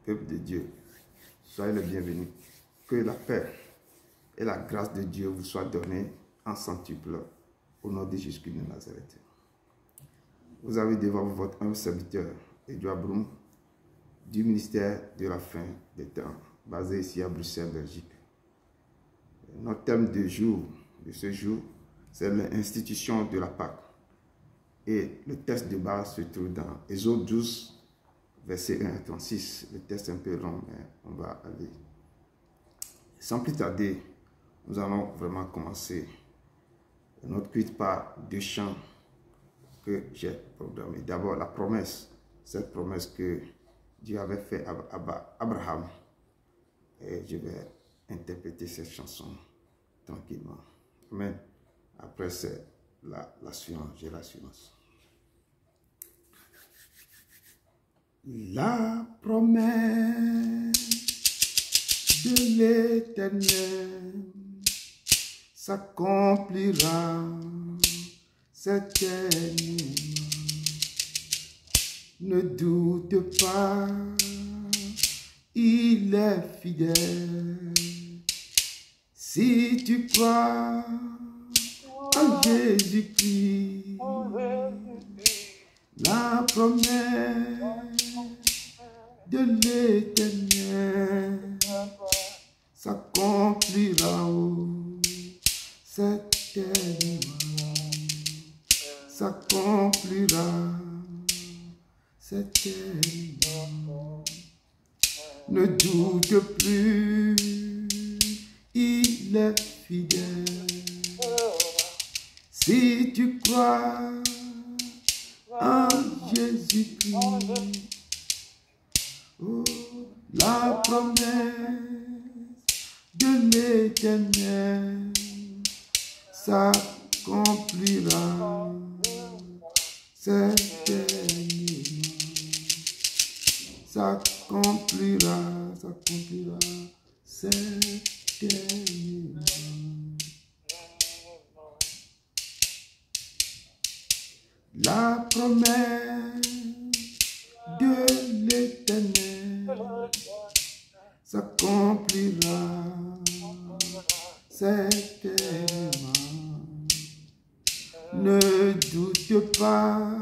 peuple de Dieu, soyez les bienvenus. Que la paix et la grâce de Dieu vous soient données en centuple au nom de Jésus-Christ de Nazareth. Vous avez devant vous votre humble serviteur, Edouard Broum, du ministère de la fin des temps, basé ici à Bruxelles, Belgique. Notre thème de ce jour, c'est l'institution de la Pâque. Et le texte de base se trouve dans Exode 12, verset 1 à 36. Le texte est un peu long, mais on va aller. Sans plus tarder, nous allons vraiment commencer notre culte par deux chants que j'ai programmés. D'abord, la promesse, cette promesse que Dieu avait faite à Abraham. Et je vais interpréter cette chanson tranquillement. Amen. Après, c'est l'assurance, j'ai l'assurance. La promesse de l'Éternel s'accomplira certainement. Ne doute pas, il est fidèle. Si tu crois en Jésus-Christ, la promesse de l'Éternel s'accomplira certainement, s'accomplira certainement. Ne doute plus, il est fidèle. Si tu crois en Jésus-Christ, oh, la promesse de l'Éternel s'accomplira certainement, s'accomplira certainement. La promesse de l'Éternel s'accomplira certainement. Ne doute pas,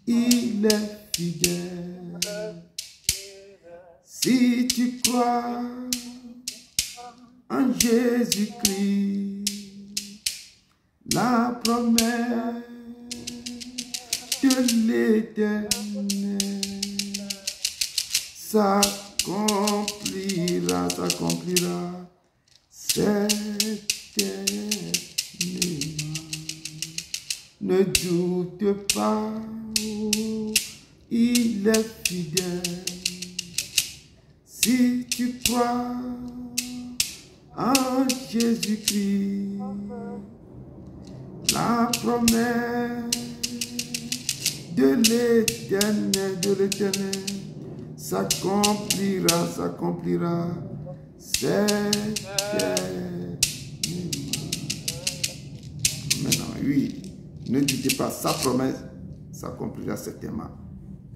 il est fidèle. Si tu crois en Jésus-Christ, la promesse de l'Éternel s'accomplira certainement. Ne doute pas, il est fidèle. Si tu crois en Jésus-Christ, la promesse de l'Éternel s'accomplira certainement. Maintenant, oui, ne doutez pas, sa promesse s'accomplira certainement.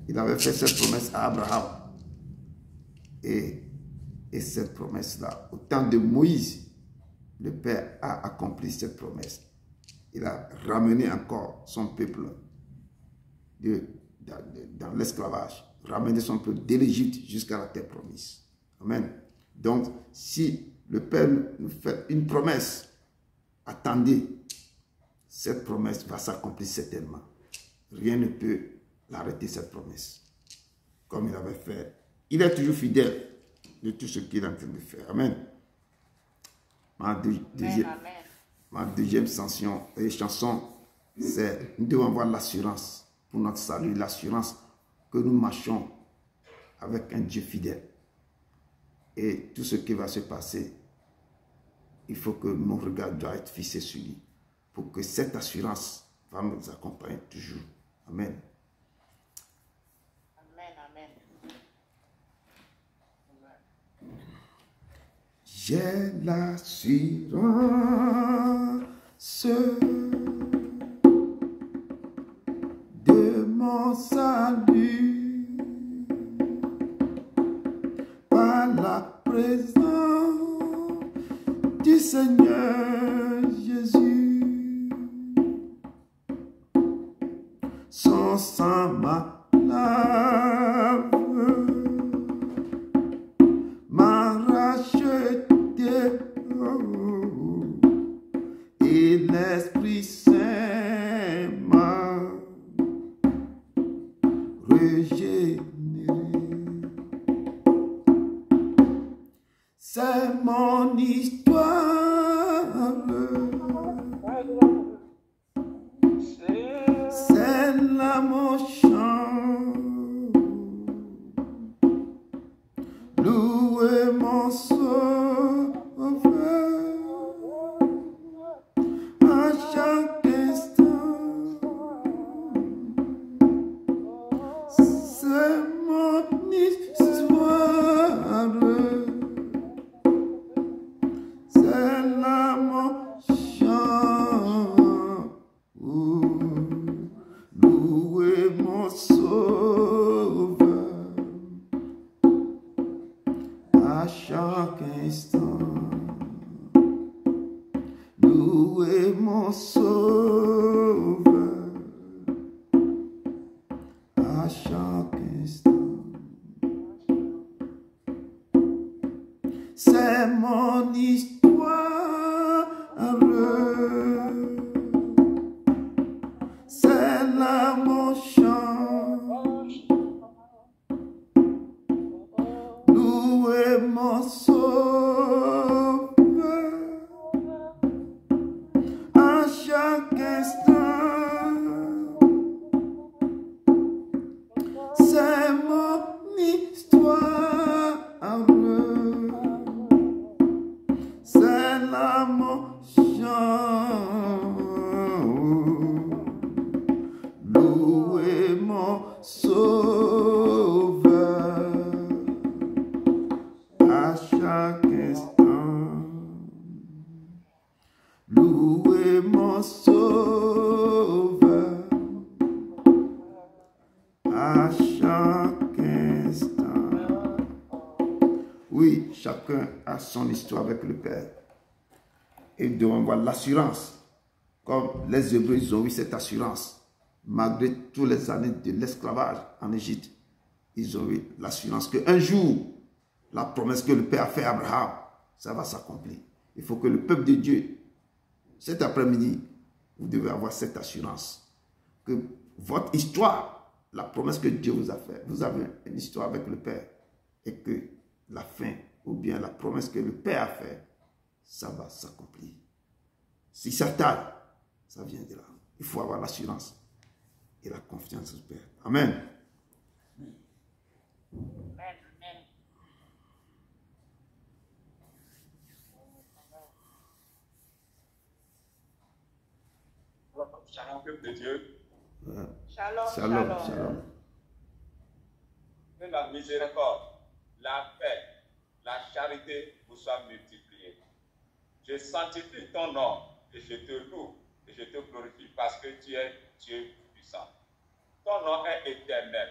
Il avait fait cette promesse à Abraham. Et cette promesse-là, au temps de Moïse, le Père a accompli cette promesse. Il a ramené encore son peuple dans l'esclavage, ramené son peuple de l'Égypte jusqu'à la terre promise. Amen. Donc, si le Père nous fait une promesse, attendez, cette promesse va s'accomplir certainement. Rien ne peut l'arrêter, cette promesse. Comme il avait fait. Il est toujours fidèle de tout ce qu'il est en train de faire. Amen. Ma deuxième chanson, c'est nous devons avoir l'assurance pour notre salut, l'assurance que nous marchons avec un Dieu fidèle. Et tout ce qui va se passer, il faut que nos regards doivent être fixés sur lui, pour que cette assurance va nous accompagner toujours. Amen. J'ai l'assurance de mon salut. présence du Seigneur Jésus. Son sang m'a lave, m'a racheté, et l'Esprit Saint m'a régénéré. C'est mon histoire, c'est là mon chant, louez mon sauveur à chaque instant. C'est mon histoire, c'est là mon chant, louez mon sauveur à chaque instant. Louez mon sauveur à chaque instant. C'est mon histoire, c'est là mon chant, louez mon sauveur à chaque instant. C'est mon histoire, c'est là mon chant, louez mon sauveur à chaque instant. Louez mon sauveur à chaque instant. Oui, chacun a son histoire avec le Père. Et nous devons avoir l'assurance. Comme les Hébreux, ils ont eu cette assurance. Malgré toutes les années de l'esclavage en Égypte, ils ont eu l'assurance qu'un jour, la promesse que le Père a faite à Abraham, ça va s'accomplir. Il faut que le peuple de Dieu, cet après-midi, vous devez avoir cette assurance. Que votre histoire, la promesse que Dieu vous a faite, vous avez une histoire avec le Père. Et que la fin, ou bien la promesse que le Père a faite, ça va s'accomplir. Si ça tarde, ça vient de là. Il faut avoir l'assurance et la confiance au Père. Amen. Shalom, peuple de Dieu. Shalom, Shalom, shalom. shalom. Que la miséricorde, la paix, la charité vous soient multipliées. Je sanctifie ton nom et je te loue et je te glorifie parce que tu es Dieu puissant. Ton nom est éternel,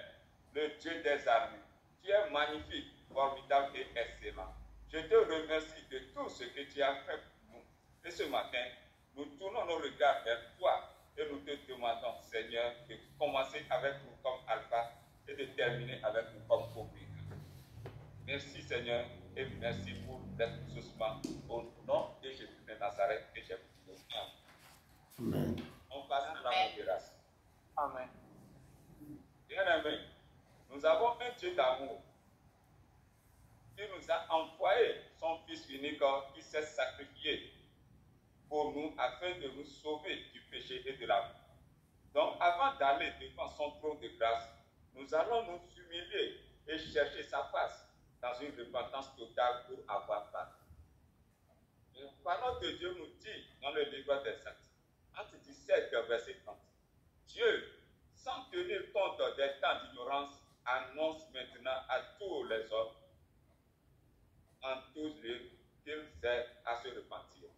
le Dieu des armées. Tu es magnifique, formidable et excellent. Je te remercie de tout ce que tu as fait pour nous. Et ce matin, nous tournons nos regards vers toi et nous te demandons, Seigneur, de commencer avec nous comme alpha et de terminer avec nous comme oméga. Merci, Seigneur, et merci pour l'exaucement au nom de Jésus de Nazareth que j'ai prié. Amen. On passe à la modération. Amen. Bien-aimés, nous avons un Dieu d'amour qui nous a envoyé son Fils unique qui s'est sacrifié pour nous afin de nous sauver du péché et de la mort. Donc, avant d'aller devant son trône de grâce, nous allons nous humilier et chercher sa face dans une repentance totale pour avoir pardon. La parole de Dieu nous dit dans le livre des Saints, acte 17, verset 30, Dieu, sans tenir compte des temps d'ignorance, annonce maintenant à tous les hommes, en tous lieux, qu'ils aient à se repentir.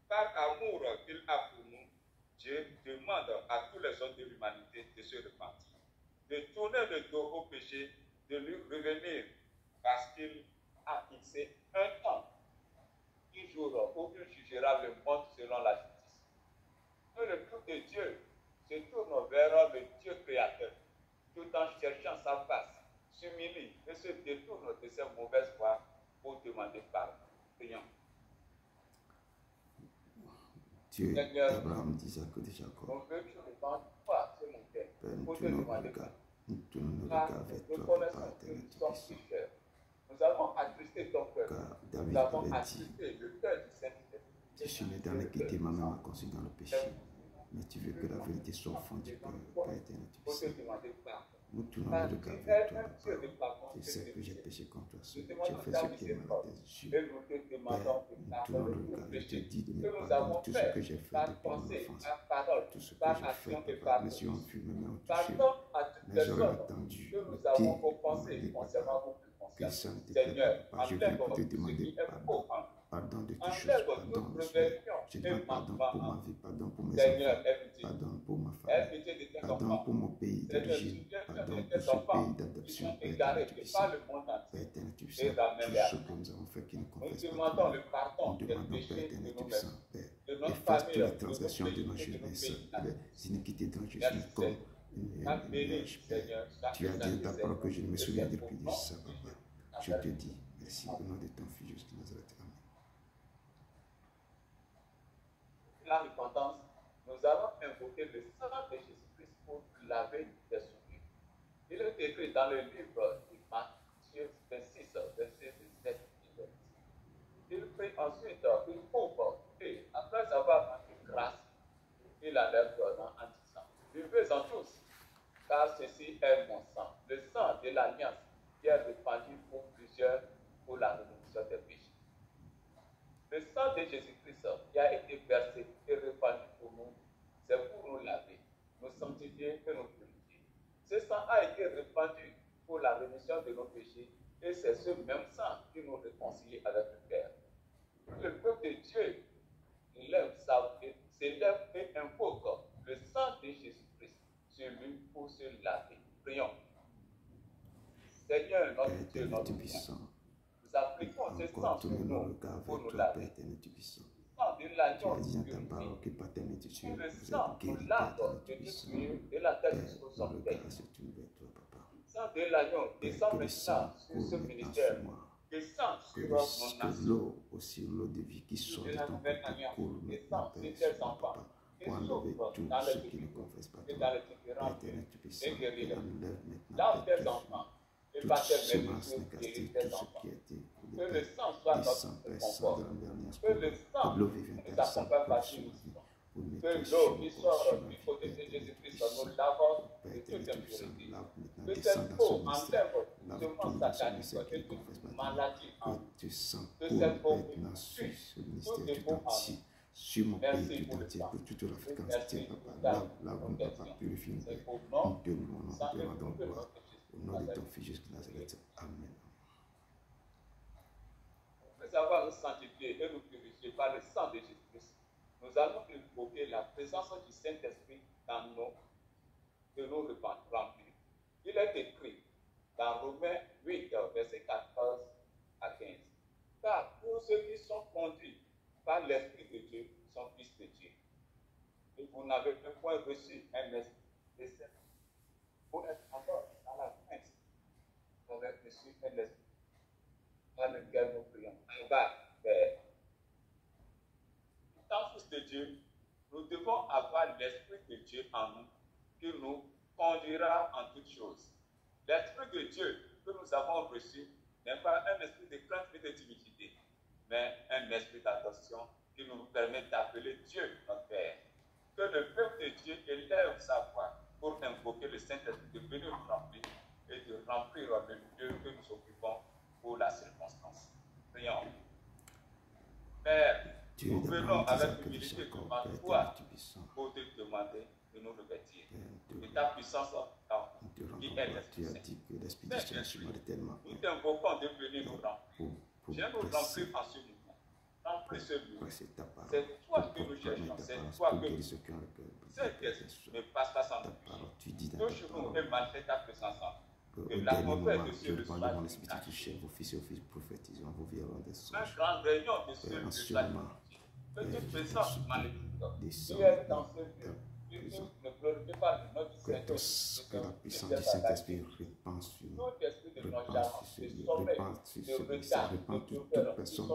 Par amour qu'il a pour nous, Dieu demande à tous les hommes de l'humanité de se repentir, de tourner le dos au péché, de lui revenir, parce qu'il a fixé un temps, un jour où il jugera le monde selon la justice. Que le peuple de Dieu se tourne vers le Dieu créateur, tout en cherchant sa face, s'humilie et se détourne de ses mauvaises voies pour demander pardon. Prions. Dieu d'Abraham, d'Isaac et de Jacob. On veut que tu devant toi, c'est mon Père, pour te demander pardon. Nous tournons nos regards vers toi, Papa éternel Tout-Puissant. Nous avons attristé ton cœur. Car David Nous avons avait dit, attristé le cœur du Saint-Esprit. je suis né dans l'équité, ma mère m'a conçu dans le péché. Mais tu veux que la vérité soit au fond du cœur, Père éternel Tout-Puissant. Nous tournons nos regards vers toi, Papa. Je sais que j'ai péché contre toi seul. J'ai fait ce qui est mal à tes yeux. Père, nous tournons nos regards. Je te dis de me pardonner tout ce que j'ai fait depuis mon enfance. Tout ce que j'ai fait, Papa. Mes yeux ont vu, mes mains ont touché. Mes oreilles ont entendu. Mes pieds ont allé, Papa. Que ça ne te plaît pas, Papa. Je viens pour te demander pardon. Pardon de toutes choses, pardon, Monsieur. Je demande pardon pour ma vie, pardon pour mes enfants, pardon pour ma famille, pardon pour mon pays d'origine, pardon pour ce pays d'adoption, Père éternel Tout-Puissant. Père éternel Tout-Puissant, tout ce que nous avons fait qui ne confesse pas ton nom. Nous demandons, Père éternel Tout-Puissant, Père, efface toutes les transgressions de nos jeunesse, les iniquités dont je suis comme une vierge, Père. Tu as dit dans ta parole que je ne me souviendrai plus de ça, Papa. Je te dis merci au nom de ton Fils jusqu'à Nazareth. Amen. La repentance, nous allons invoquer le sang de Jésus-Christ pour laver des souillures. Il est écrit dans le livre de Matthieu 26, verset 17 et 20. Il prie ensuite une pauvre et après avoir manqué grâce, il enlève dans en disant, buvez-en tous, car ceci est mon sang, le sang de l'alliance qui est répandu pour plusieurs pour la rémission des péchés. Le sang de Jésus-Christ qui a été versé et répandu pour nous, c'est pour nous laver, nous sanctifier et nous purifier. Ce sang a été répandu pour la rémission de nos péchés et c'est ce même sang qui nous réconcilie avec le Père. Le peuple de Dieu s'élève et invoque le sang de Jésus-Christ sur lui pour se laver. Prions. Seigneur, notre Dieu, notre puissant, nous appliquons ce sang sur nous pour nous laver. Sang de l'agneau purifié. Le sang nous lave de toute souillure de la tête jusqu'au sommet. Sang de l'agneau descend maintenant sur ce ministère. Descend sur mon nation. Aussi l'eau de vie qui sort de de ton peuple coule maintenant, Père, sur ton papa, pour enlever tout ce qui ne confesse pas toi. Père éternel Tout-Puissant, et enlève maintenant, Père, toute semence négative, tout ce qui a été coulé, Père, descend, Père, sans de la dernière que l'eau vivante descende sur ma vie, pour mettre sur mon corps, sur ma vie, Père éternel Tout-Puissant. Père éternel Tout-Puissant, lave maintenant, descend dans ce ministère, lave tout dans ce ministère qui ne confesse pas toi. Que tu sens coule maintenant sur ce ministère tout entier, sur mon pays tout entier, pour toute la fréquence entière, Papa. Lave-nous, Papa, purifie-nous, Père. Nous te louons, nous te rendons gloire. Au nom de ton Fils jusqu'à Nazareth. Amen. Après avoir nous sanctifié et nous purifié par le sang de Jésus-Christ, nous allons invoquer la présence du Saint-Esprit dans nous, de nous remplir. Il est écrit dans Romains 8, verset 14 à 15. Car tous ceux qui sont conduits par l'Esprit de Dieu sont fils de Dieu. Et vous n'avez point reçu un esprit de cette. Pour être encore dans la crainte, vous avez reçu un esprit dans lequel nous prions. Père. Étant fils de Dieu, nous devons avoir l'Esprit de Dieu en nous qui nous conduira en toutes choses. L'Esprit de Dieu que nous avons reçu n'est pas un esprit de crainte et de timidité, mais un esprit d'adoption qui nous permet d'appeler Dieu notre Père. Que le peuple de Dieu élève sa voix pour invoquer le Saint-Esprit de venir nous remplir et de remplir le lieu que nous occupons pour la circonstance. Prions. Père, nous venons avec humilité devant toi pour te demander de nous revêtir de ta puissance en nous, qui est l'Esprit Saint. Nous t'invoquons de venir nous remplir. Viens nous remplir en ce moment. Remplis ce lieu. C'est toi que nous cherchons. C'est toi que nous cherchons. Cet esprit ne passe pas sans nous. Touche-nous et maltraite ta présence en nous. Au dernier moment, je reprends de mon esprit touché, vos fils et vos filles prophétisons, vos violons des songes. En ce moment, que la puissance du Saint-Esprit répand sur nous, répand sur toute personne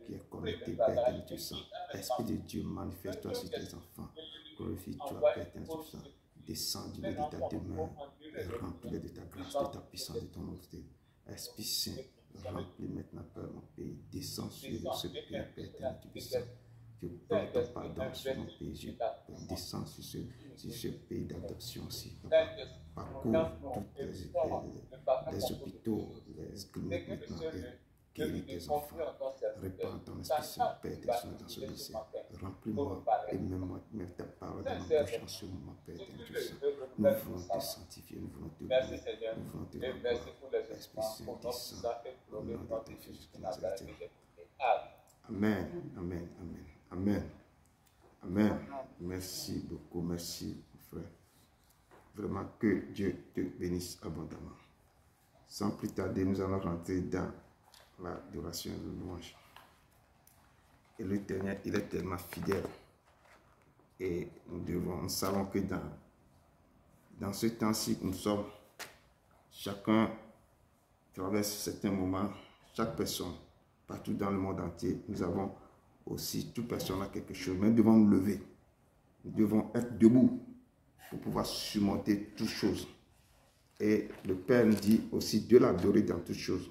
qui est connectée, Père éternel du sang. Esprit de Dieu, manifeste-toi sur tes enfants. Glorifie-toi, Père éternel du sang. Descends du milieu de ta demeure et remplis de ta grâce, de ta puissance, de ton autorité. Esprit Saint, remplis maintenant, Père, mon pays. Descends sur ce pays, Père éternel du sang. Je prends ton pardon sur mon pays. Je descends sur ce pays d'adoption aussi. Parcours tous les hôpitaux, les cliniques maintenant et guéris tes enfants. Répands ton esprit Saint, Père éternel dans ce lycée. Remplis-moi et mets ta parole dans ma bouche en ce moment, Père éternel du sang. Nous voulons te sanctifier, nous voulons te louer, nous voulons te rendre. Esprit Saint, descends au nom de ton Fils Jésus-Christ de Nazareth. Amen, amen, amen. Amen. Amen. Merci beaucoup. Merci, mon frère. Vraiment que Dieu te bénisse abondamment. Sans plus tarder, nous allons rentrer dans l'adoration de louange. Et l'Éternel, il est tellement fidèle. Et nous savons que dans ce temps-ci, nous sommes, chacun traverse certains moments, chaque personne, partout dans le monde entier, nous avons aussi, toute personne a quelque chose, mais nous devons nous lever. Nous devons être debout pour pouvoir surmonter toutes choses. Et le Père nous dit aussi de l'adorer dans toutes choses.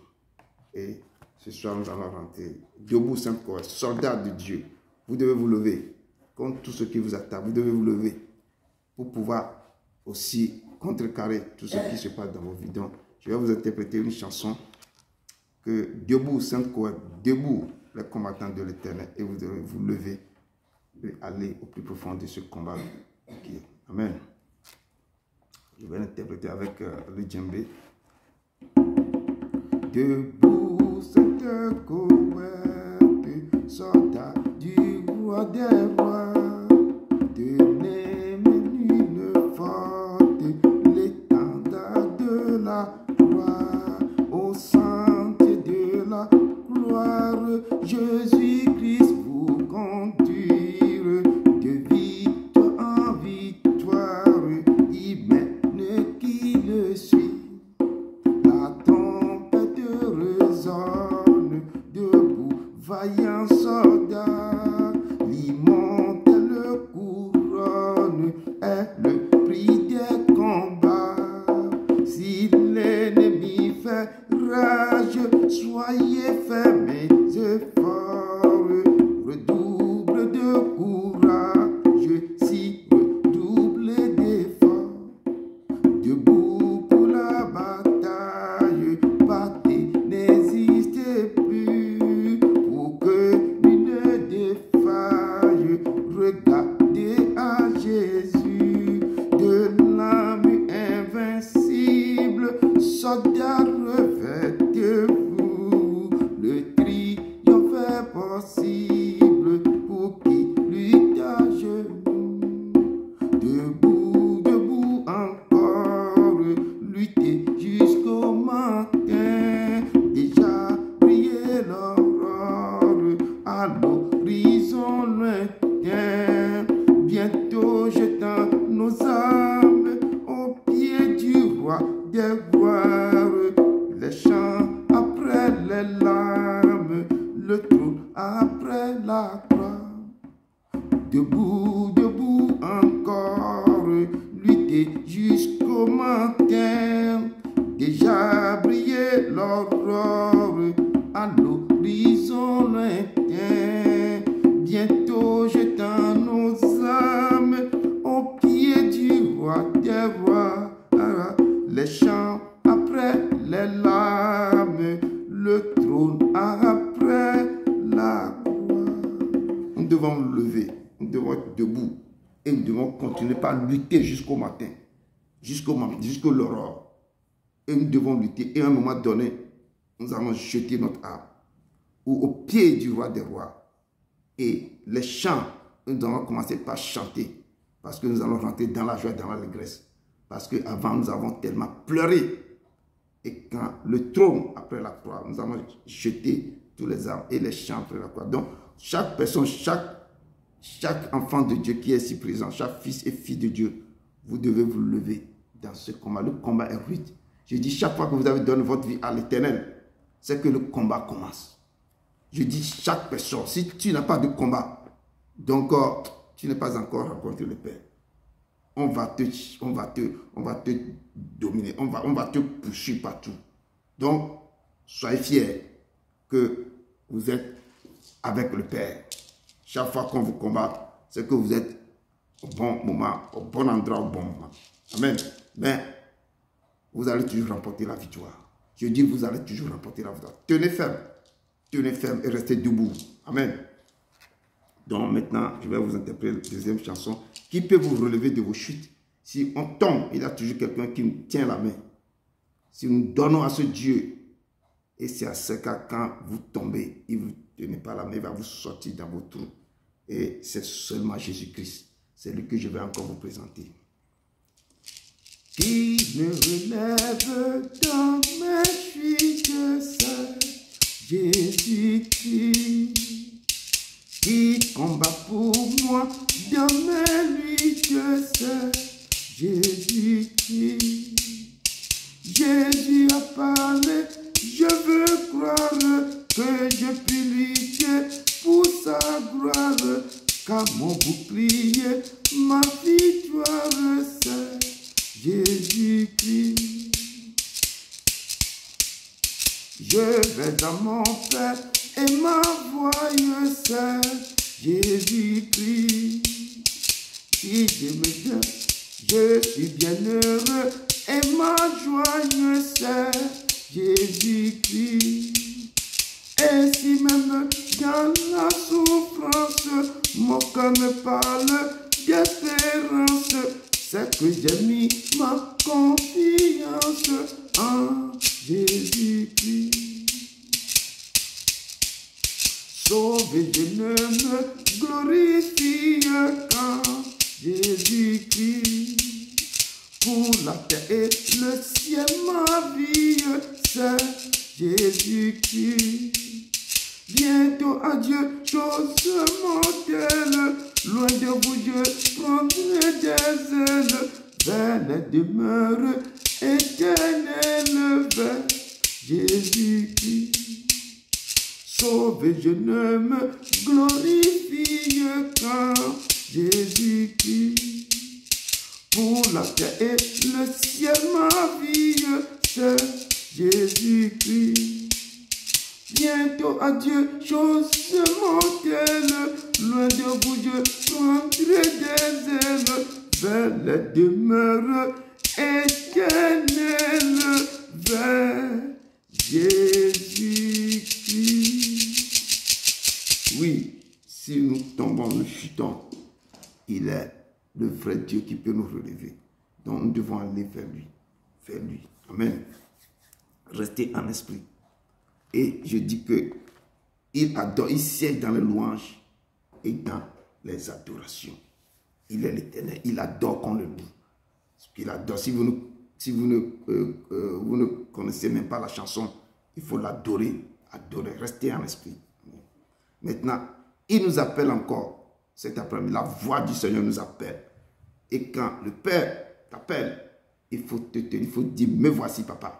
Et ce soir, nous allons rentrer debout, Saint-Corps, soldats de Dieu. Vous devez vous lever contre tout ce qui vous attaque. Vous devez vous lever pour pouvoir aussi contrecarrer tout ce qui se passe dans vos vies. Donc, je vais vous interpréter une chanson que debout, Saint-Corps, debout, les combattants de l'Éternel, et vous devez vous lever et aller au plus profond de ce combat. Amen. Je vais l'interpréter avec le djembé. Debout, Saint-Corps, soldat du roi des rois, tenez une forte l'étendard de la croix, au sentier de la gloire, Jésus-Christ vous conduire de victoire en victoire, il mène qui le suit. La trompette résonne, debout, vaillant soldat, l'immortelle couronne est le prix des combats. Si l'ennemi fait rage, soyez fermes et forts, redouble de courage, si redouble d'efforts. Debout pour la bataille, battez, n'hésitez plus, pour que nul ne défaille. Regardez à Jésus, de l'âme invincible, soldat, revêtez-vous, le triomphe est possible pour qui lutte à genoux. Debout, debout encore, luttez jusqu'au matin, déjà briller l'aurore à l'horizon lointain, bientôt jetant nos âmes au pied du roi des gloires, les chants après les larmes, le trône après la croix. Debout, debout encore, lutter jusqu'au matin, déjà briller l'aurore à l'horizon lointain, bientôt jetant nos âmes au pied du roi des rois, les chants après les larmes, le trône après la croix. Nous devons nous lever, nous devons être debout et nous devons continuer par lutter jusqu'au matin, jusqu'à l'aurore. Et nous devons lutter et à un moment donné, nous allons jeter notre arme au pied du roi des rois. Et les chants, nous allons commencer par chanter parce que nous allons rentrer dans la joie, dans l'allégresse. Parce qu'avant, nous avons tellement pleuré. Et quand le trône, après la croix, nous allons jeter tous les armes et les champs après la croix. Donc, chaque personne, chaque enfant de Dieu qui est ici présent, chaque fils et fille de Dieu, vous devez vous lever dans ce combat. Le combat est rude. Je dis, chaque fois que vous avez donné votre vie à l'Éternel, c'est que le combat commence. Je dis, chaque personne, si tu n'as pas de combat, donc tu n'es pas encore rencontré le Père. On va te dominer, on va te pousser partout. Donc, soyez fiers que vous êtes avec le Père. Chaque fois qu'on vous combat, c'est que vous êtes au bon moment, au bon endroit, au bon moment. Amen. Mais vous allez toujours remporter la victoire. Je dis, vous allez toujours remporter la victoire. Tenez ferme et restez debout. Amen. Donc maintenant, je vais vous interpréter la deuxième chanson qui peut vous relever de vos chutes. Si on tombe, il y a toujours quelqu'un qui nous tient la main. Si nous donnons à ce Dieu, et c'est à ce cas, quand vous tombez, il ne vous tenez pas la main, il va vous sortir dans vos trous. Et c'est seulement Jésus-Christ. C'est lui que je vais encore vous présenter. Qui me relève dans mes chutes, c'est Jésus-Christ. Qui combat pour moi dans mes luttes, c'est Jésus-Christ. Jésus a parlé, je veux croire que je puis lutter pour sa gloire, car mon bouclier, ma victoire, c'est Jésus-Christ. Je vais à mon Père et ma voix, c'est Jésus-Christ. Si je me donne, je suis bien heureux et ma joie, c'est Jésus-Christ. Et si même dans la souffrance, mon cœur me parle d'espérance, c'est que j'ai mis ma confiance en Jésus-Christ. Sauvé, je ne me glorifie qu'en Jésus-Christ. Pour la terre et le ciel, ma vie, c'est Jésus-Christ. Bientôt à Dieu, chose mortelle, loin de vous, je prendrai des ailes vers les demeures éternelles, vers Jésus-Christ. Sauvé, je ne me glorifie qu'en Jésus-Christ. Pour la terre et le ciel, ma vie, c'est Jésus-Christ. Bientôt à Dieu, chose mortelle, loin de vous, je prendrai des ailes vers les demeures éternelles, vers Jésus-Christ. Oui, si nous tombons, nous chutons, il est le vrai Dieu qui peut nous relever. Donc nous devons aller vers lui. Amen. Restez en esprit. Et je dis que il adore, il siège dans les louanges et dans les adorations. Il est l'Éternel, il adore qu'on le loue. Il adore. Si vous ne connaissez même pas la chanson, il faut l'adorer. Adorer, restez en esprit. Maintenant, il nous appelle encore cet après-midi. La voix du Seigneur nous appelle. Et quand le Père t'appelle, il faut te tenir, il faut dire, me voici papa.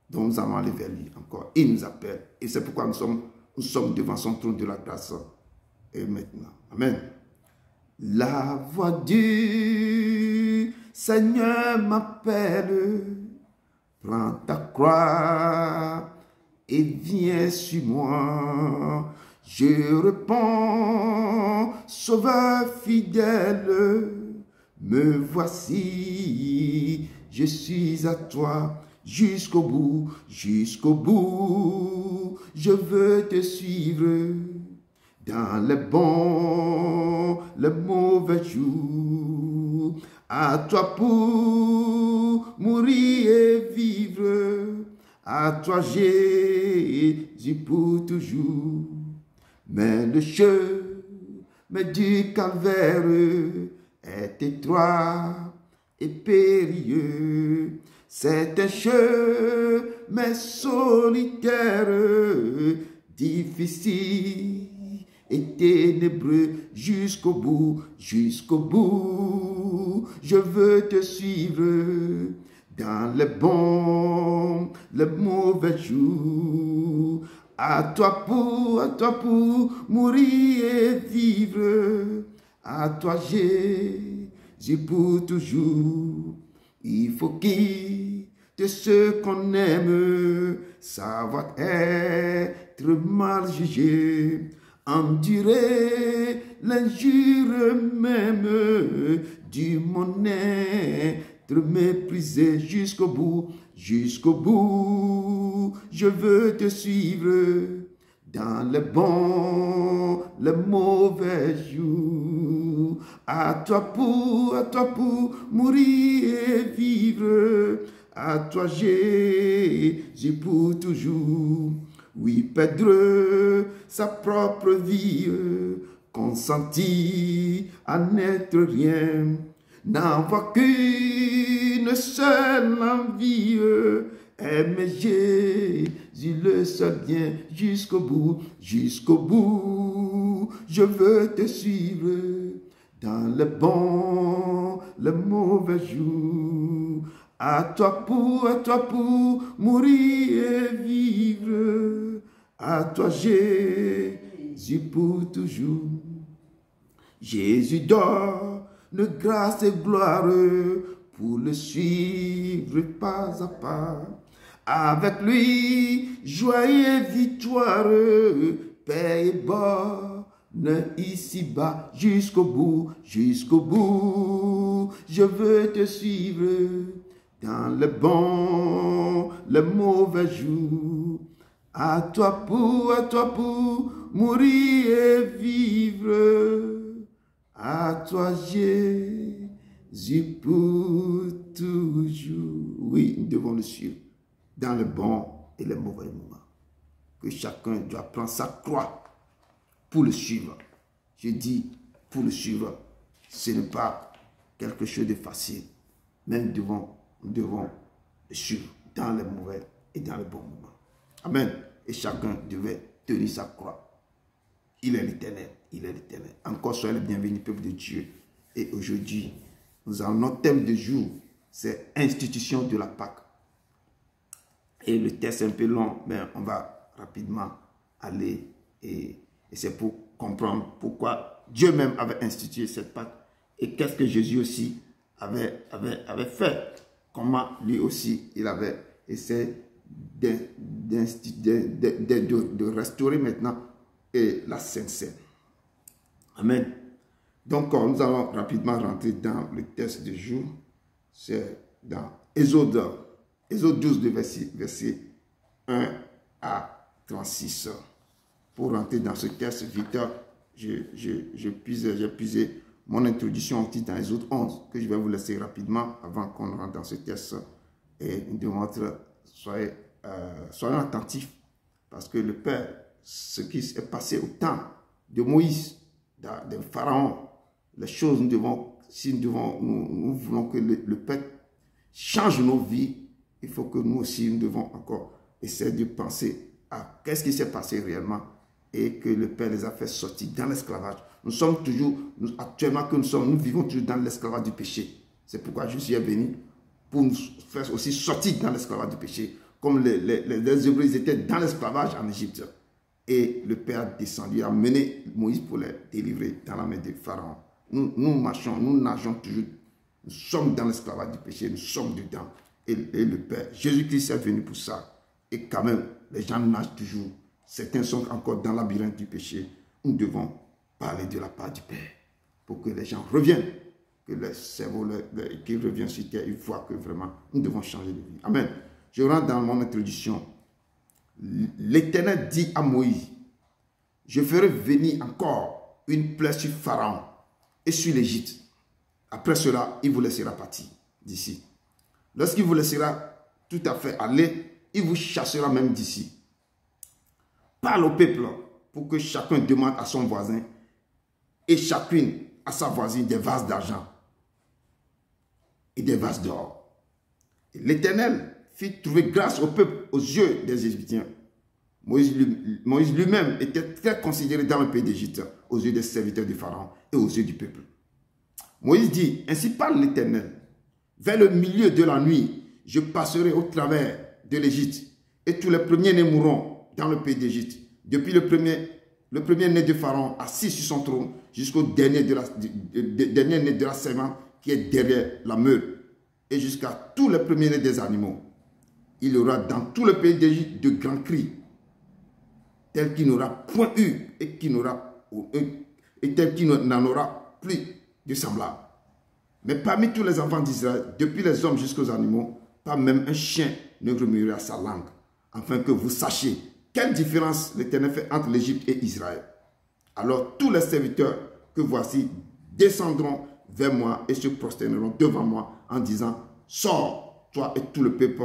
Donc nous allons aller vers lui encore. Il nous appelle. Et c'est pourquoi nous sommes devant son trône de la grâce. Et maintenant. Amen. La voix du Seigneur m'appelle. Prends ta croix et viens sur moi. Je réponds, Sauveur fidèle. Me voici, je suis à toi. Jusqu'au bout, je veux te suivre dans les bons, les mauvais jours. À toi pour mourir et vivre, à toi Jésus pour toujours. Mais le chemin du calvaire est étroit et périlleux. C'est un chemin solitaire, difficile et ténébreux jusqu'au bout, jusqu'au bout. Je veux te suivre dans les bons, les mauvais jours. À toi pour mourir et vivre. À toi Jésus pour toujours. Il faut quitter ce qu'on aime, savoir être mal jugé, endurer l'injure même du mon être méprisé jusqu'au bout, jusqu'au bout. Je veux te suivre dans les bons, les mauvais jours. À toi pour mourir et vivre. À toi Jésus pour toujours. Oui, perdre sa propre vie, consenti à n'être rien, n'avoir qu'une seule envie, aimer Jésus le seul bien jusqu'au bout, jusqu'au bout. Je veux te suivre dans les bons, les mauvais jours. À toi pour mourir et vivre. À toi Jésus pour toujours. Jésus donne grâce et gloire pour le suivre pas à pas. Avec lui, joie et victoire, paix et bonne ici-bas, jusqu'au bout, jusqu'au bout. Je veux te suivre dans les bons, les mauvais jours. À toi pour mourir et vivre. À toi Jésus pour toujours. Oui, nous devons le suivre dans les bons et les mauvais moments. Que chacun doit prendre sa croix pour le suivre. Je dis pour le suivre. Ce n'est pas quelque chose de facile. Mais nous devons le suivre dans les mauvais et dans les bons moments. Amen. Et chacun devait tenir sa croix. Il est l'Éternel. Il est l'Éternel. Encore soyez les bienvenus, peuple de Dieu. Et aujourd'hui, nous avons notre thème de jour. C'est institution de la Pâque. Et le texte est un peu long, mais on va rapidement aller. Et c'est pour comprendre pourquoi Dieu même avait institué cette Pâque. Et qu'est-ce que Jésus aussi avait fait. Comment lui aussi, il avait essayé de restaurer maintenant la Sainte Seine. Amen. Donc, nous allons rapidement rentrer dans le texte du jour. C'est dans Exode 12, verset 1 à 36. Pour rentrer dans ce texte, vite, j'ai puisé mon introduction dans Exode 11, que je vais vous laisser rapidement avant qu'on rentre dans ce texte. Et nous devons soyons attentifs, parce que le Père, ce qui est passé au temps de Moïse, de Pharaon, les choses, nous voulons que le Père change nos vies, il faut que nous aussi, nous devons encore essayer de penser à qu'est-ce qui s'est passé réellement et que le Père les a fait sortir dans l'esclavage. Nous sommes toujours, actuellement que nous vivons toujours dans l'esclavage du péché. C'est pourquoi je suis venu pour nous faire aussi sortir dans l'esclavage du péché. Comme les Hébreux étaient dans l'esclavage en Égypte. Et le Père a descendu, a mené Moïse pour les délivrer dans la main de Pharaon. Nous marchons, nous nageons toujours. Nous sommes dans l'esclavage du péché, nous sommes dedans. Et le Père, Jésus-Christ est venu pour ça. Et quand même, les gens nagent toujours. Certains sont encore dans le labyrinthe du péché. Nous devons parler de la part du Père pour que les gens reviennent. Que le cerveau qui revient sur terre, ils voient que vraiment, nous devons changer de vie. Amen. Je rentre dans mon introduction. L'Éternel dit à Moïse, je ferai venir encore une plaie sur Pharaon et sur l'Égypte. Après cela, il vous laissera partir d'ici. Lorsqu'il vous laissera tout à fait aller, il vous chassera même d'ici. Parle au peuple pour que chacun demande à son voisin et chacune à sa voisine des vases d'argent et des vases d'or. L'Éternel fit trouver grâce au peuple aux yeux des Égyptiens. Moïse lui-même était très considéré dans le pays d'Égypte, aux yeux des serviteurs du Pharaon et aux yeux du peuple. Moïse dit, ainsi parle l'Éternel, vers le milieu de la nuit, je passerai au travers de l'Égypte, et tous les premiers-nés mourront dans le pays d'Égypte, depuis le premier-né de Pharaon assis sur son trône, jusqu'au dernier né de la servante qui est derrière la meule, et jusqu'à tous les premiers-nés des animaux. Il y aura dans tout le pays d'Égypte de grands cris, tel qu'il n'aura point eu et tel qu'il n'en aura plus de semblable. Mais parmi tous les enfants d'Israël, depuis les hommes jusqu'aux animaux, pas même un chien ne remuera sa langue, afin que vous sachiez quelle différence l'Éternel fait entre l'Égypte et Israël. Alors tous les serviteurs que voici descendront vers moi et se prosterneront devant moi en disant, sors, toi et tout le peuple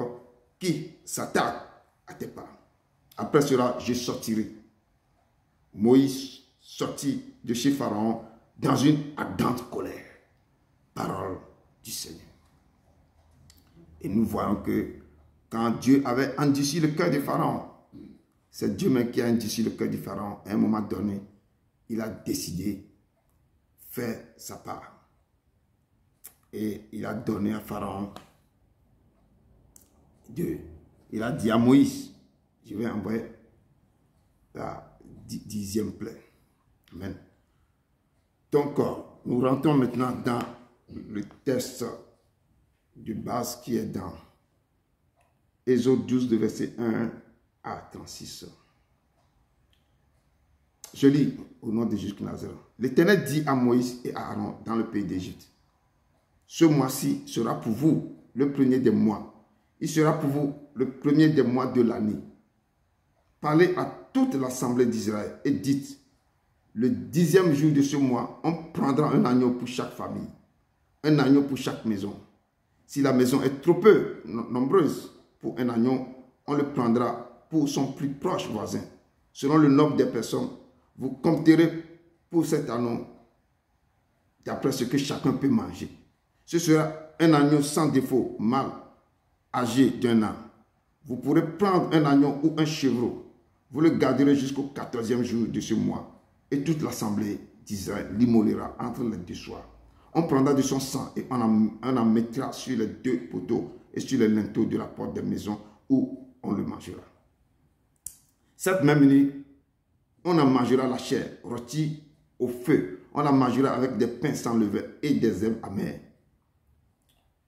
qui s'attaque à tes pas. Après cela, je sortirai. Moïse sortit de chez Pharaon dans une ardente colère. Parole du Seigneur. Et nous voyons que quand Dieu avait endurci le cœur de Pharaon, c'est Dieu même qui a endurci le cœur de Pharaon. À un moment donné, il a décidé de faire sa part. Et il a donné à Pharaon il a dit à Moïse, je vais envoyer la 10e plaie. Amen. Donc, nous rentrons maintenant dans le texte de base qui est dans Exode 12, de verset 1 à 36. Je lis au nom de Jésus Nazareth. L'Éternel dit à Moïse et à Aaron dans le pays d'Égypte, ce mois-ci sera pour vous le premier des mois. Il sera pour vous le premier des mois de l'année. Parlez à toute l'assemblée d'Israël et dites, le 10e jour de ce mois, on prendra un agneau pour chaque famille, un agneau pour chaque maison. Si la maison est trop peu nombreuse pour un agneau, on le prendra pour son plus proche voisin. Selon le nombre des personnes, vous compterez pour cet agneau d'après ce que chacun peut manger. Ce sera un agneau sans défaut, mâle, âgé d'1 an. Vous pourrez prendre un agneau ou un chevreau. Vous le garderez jusqu'au 14e jour de ce mois. Et toute l'assemblée d'Israël l'immolera entre les deux soirs. On prendra de son sang et on en mettra sur les 2 poteaux et sur les linteaux de la porte des maisons où on le mangera. Cette même nuit, on en mangera la chair rôtie au feu. On la mangera avec des pains sans levain et des herbes amères.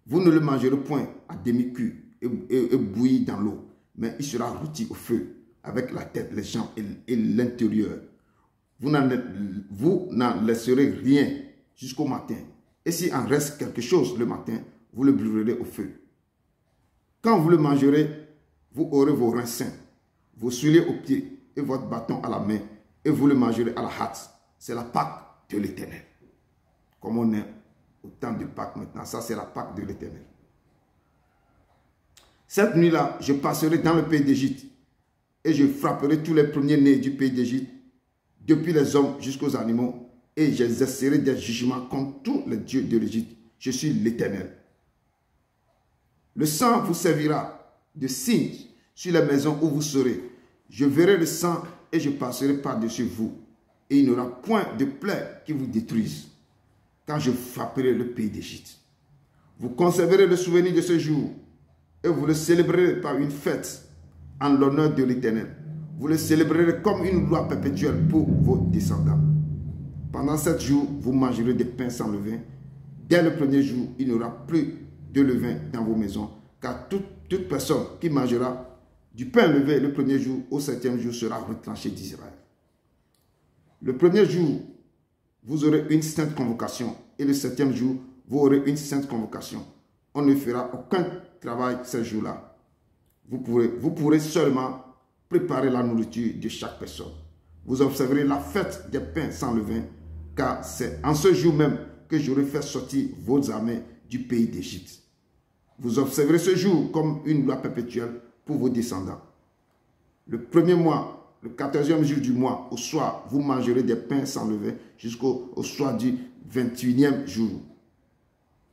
Vous ne le mangerez point à demi-cuit et bouilli dans l'eau, mais il sera rôti au feu avec la tête, les jambes et l'intérieur. Vous n'en laisserez rien jusqu'au matin. Et s'il en reste quelque chose le matin, vous le brûlerez au feu. Quand vous le mangerez, vous aurez vos reins sains, vos souliers aux pieds et votre bâton à la main, et vous le mangerez à la hâte. C'est la Pâque de l'Éternel. Comme on est au temps de Pâques maintenant, ça c'est la Pâque de l'Éternel. Cette nuit-là, je passerai dans le pays d'Égypte et je frapperai tous les premiers-nés du pays d'Égypte, depuis les hommes jusqu'aux animaux, et j'exercerai des jugements contre tous les dieux de l'Égypte. Je suis l'Éternel. Le sang vous servira de signe sur les maisons où vous serez. Je verrai le sang et je passerai par-dessus vous, et il n'y aura point de plaie qui vous détruise, quand je frapperai le pays d'Égypte. Vous conserverez le souvenir de ce jour, et vous le célébrerez par une fête en l'honneur de l'Éternel. Vous le célébrerez comme une loi perpétuelle pour vos descendants. Pendant 7 jours, vous mangerez des pains sans levain. Dès le premier jour, il n'y aura plus de levain dans vos maisons, car toute personne qui mangera du pain levé le premier jour au 7e jour sera retranchée d'Israël. Le premier jour, vous aurez une sainte convocation, et le 7e jour, vous aurez une sainte convocation. On ne fera aucun travail ces jours-là. Vous pourrez seulement préparer la nourriture de chaque personne. Vous observerez la fête des pains sans levain, car c'est en ce jour même que j'aurai fait sortir vos armées du pays d'Égypte. Vous observerez ce jour comme une loi perpétuelle pour vos descendants. Le premier mois, le 14e jour du mois, au soir, vous mangerez des pains sans levain jusqu'au soir du 21e jour.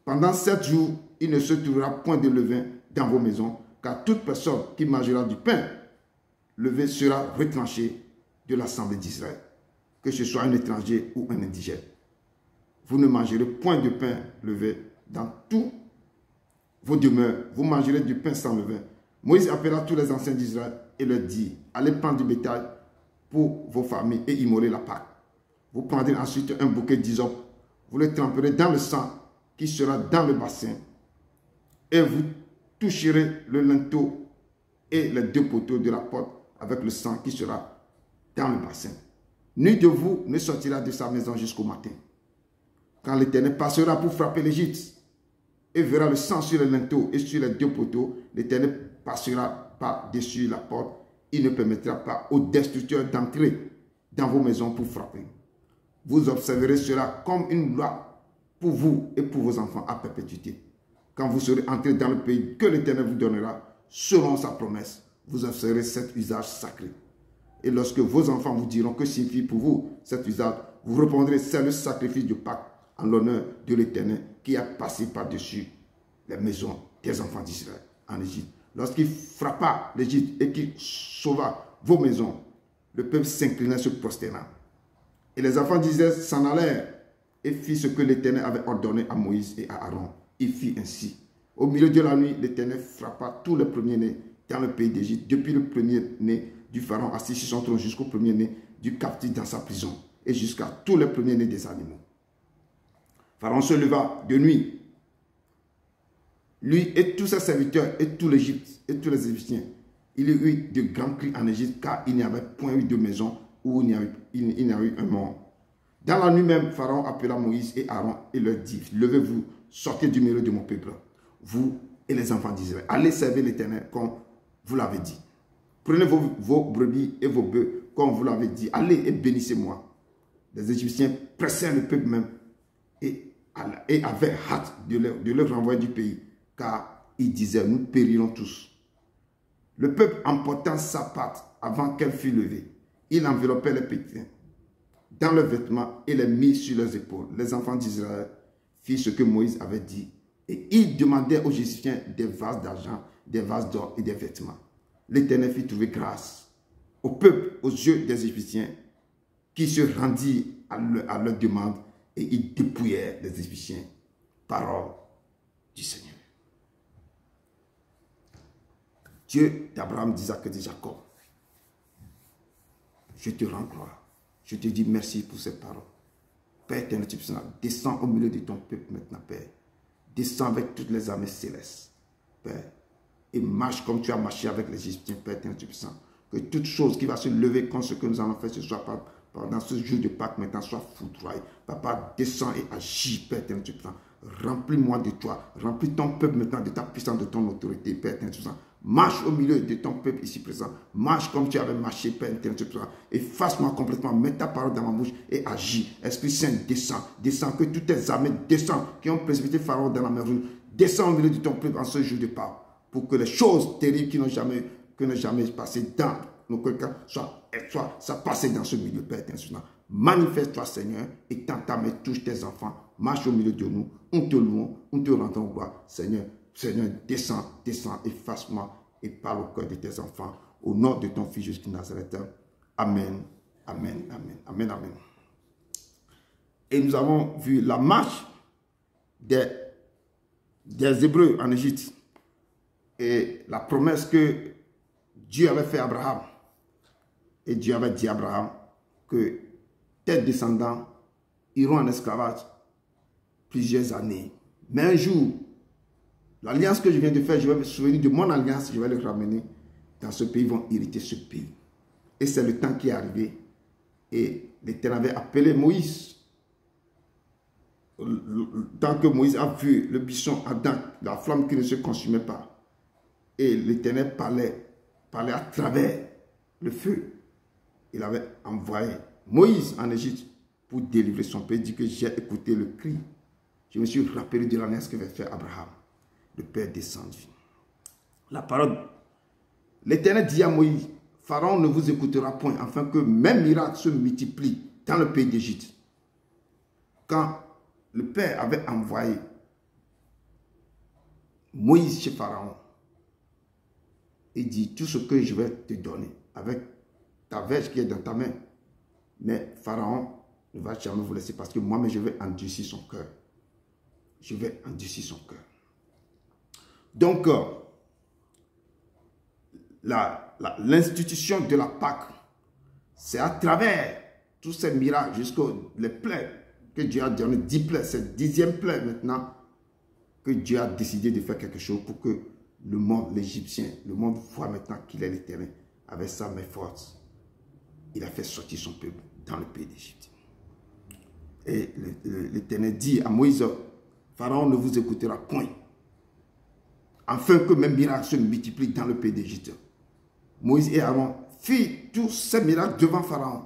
Pendant 7 jours, il ne se trouvera point de levain dans vos maisons, car toute personne qui mangera du pain levé sera retranchée de l'assemblée d'Israël, que ce soit un étranger ou un indigène. Vous ne mangerez point de pain levé dans tous vos demeures, vous mangerez du pain sans levain. Moïse appela tous les anciens d'Israël et leur dit, allez prendre du bétail pour vos familles et immoler la Pâque. Vous prendrez ensuite un bouquet d'hysope, vous le tremperez dans le sang qui sera dans le bassin, et vous toucherez le linteau et les 2 poteaux de la porte avec le sang qui sera dans le bassin. Nul de vous ne sortira de sa maison jusqu'au matin. Quand l'Éternel passera pour frapper l'Égypte et verra le sang sur le linteau et sur les 2 poteaux, l'Éternel passera par-dessus la porte. Il ne permettra pas aux destructeurs d'entrer dans vos maisons pour frapper. Vous observerez cela comme une loi pour vous et pour vos enfants à perpétuité. Quand vous serez entrés dans le pays que l'Éternel vous donnera, selon sa promesse, vous observerez cet usage sacré. Et lorsque vos enfants vous diront que signifie pour vous cet usage, vous répondrez, c'est le sacrifice du Pâques en l'honneur de l'Éternel qui a passé par-dessus les maisons des enfants d'Israël en Égypte. Lorsqu'il frappa l'Égypte et qu'il sauva vos maisons, le peuple s'inclina, se prosterna. Et les enfants d'Israël s'en allèrent et fit ce que l'Éternel avait ordonné à Moïse et à Aaron. Il fit ainsi. Au milieu de la nuit, l'Éternel frappa tous les premiers-nés dans le pays d'Égypte, depuis le premier-né du pharaon assis sur son trône jusqu'au premier-né du captif dans sa prison et jusqu'à tous les premiers-nés des animaux. Pharaon se leva de nuit, lui et tous ses serviteurs et tout l'Égypte et tous les Égyptiens. Il y eut de grands cris en Égypte car il n'y avait point eu de maison où il n'y a eu un mort. Dans la nuit même, Pharaon appela Moïse et Aaron et leur dit, levez-vous, sortez du milieu de mon peuple, vous et les enfants d'Israël. Allez servir l'Éternel comme vous l'avez dit. Prenez vos brebis et vos bœufs comme vous l'avez dit. Allez et bénissez-moi. Les Égyptiens pressèrent le peuple même et avaient hâte de leur renvoyer du pays, car ils disaient, nous périrons tous. Le peuple emportant sa pâte avant qu'elle fût levée, il enveloppait les pétrins dans leurs vêtements et les mit sur leurs épaules. Les enfants d'Israël firent ce que Moïse avait dit, et ils demandaient aux Égyptiens des vases d'argent, des vases d'or et des vêtements. L'Éternel fit trouver grâce au peuple, aux yeux des Égyptiens, qui se rendirent à leur demande, et ils dépouillèrent les Égyptiens. Parole du Seigneur. Dieu d'Abraham, d'Isaac et de Jacob, je te rends gloire. Je te dis merci pour ces paroles. Père éternel, descends au milieu de ton peuple maintenant, Père. Descends avec toutes les armées célestes, Père. Et marche comme tu as marché avec les Égyptiens, Père éternel, que toute chose qui va se lever contre ce que nous allons faire ce soir, pendant ce jour de Pâques, maintenant, soit foudroyé. Papa, descends et agis, Père éternel, remplis-moi de toi. Remplis ton peuple maintenant de ta puissance, de ton autorité, Père éternel, marche au milieu de ton peuple ici présent. Marche comme tu avais marché, Père éternel, efface-moi complètement. Mets ta parole dans ma bouche et agis. Esprit Saint, descends. Descends, que toutes tes armées descendent, qui ont précipité Pharaon dans la mer rouge. Descends au milieu de ton peuple en ce jour de Pâques, pour que les choses terribles qui n'ont jamais passé dans nos cœurs soient passées dans ce milieu, Père éternel. Manifeste-toi, Seigneur, et tends ta main, touche tes enfants. Marche au milieu de nous. On te loue, on te rend en gloire, Seigneur. Seigneur, descends, efface-moi et parle au cœur de tes enfants. Au nom de ton Fils Jésus Nazareth. Amen, amen, amen, amen, amen. Et nous avons vu la marche des Hébreux en Égypte et la promesse que Dieu avait fait à Abraham. Et Dieu avait dit à Abraham que tes descendants iront en esclavage plusieurs années. Mais un jour, l'alliance que je viens de faire, je vais me souvenir de mon alliance, je vais le ramener dans ce pays, ils vont hériter ce pays. Et c'est le temps qui est arrivé. Et l'Éternel avait appelé Moïse. Tant que Moïse a vu le buisson ardent, la flamme qui ne se consumait pas. Et l'Éternel parlait à travers le feu. Il avait envoyé Moïse en Égypte pour délivrer son pays. Il dit que j'ai écouté le cri. Je me suis rappelé de l'alliance que avait fait Abraham. Le Père descendu. La parole. L'Éternel dit à Moïse, Pharaon ne vous écoutera point, afin que mes miracles se multiplient dans le pays d'Égypte. Quand le Père avait envoyé Moïse chez Pharaon, Il dit, tout ce que je vais te donner avec ta verge qui est dans ta main, mais Pharaon ne va jamais vous laisser parce que moi-même je vais endurcir son cœur. Je vais endurcir son cœur. Donc, l'institution de la Pâque, c'est à travers tous ces miracles, jusqu'aux plaies que Dieu a donné, 10 plaies, c'est 10e plaie maintenant, que Dieu a décidé de faire quelque chose pour que le monde, l'Égyptien, le monde voit maintenant qu'il est l'Éternel. Avec sa main forte, il a fait sortir son peuple dans le pays d'Égypte. Et l'Éternel dit à Moïse, Pharaon ne vous écoutera point, afin que mes miracles se multiplient dans le pays d'Égypte. Moïse et Aaron firent tous ces miracles devant Pharaon.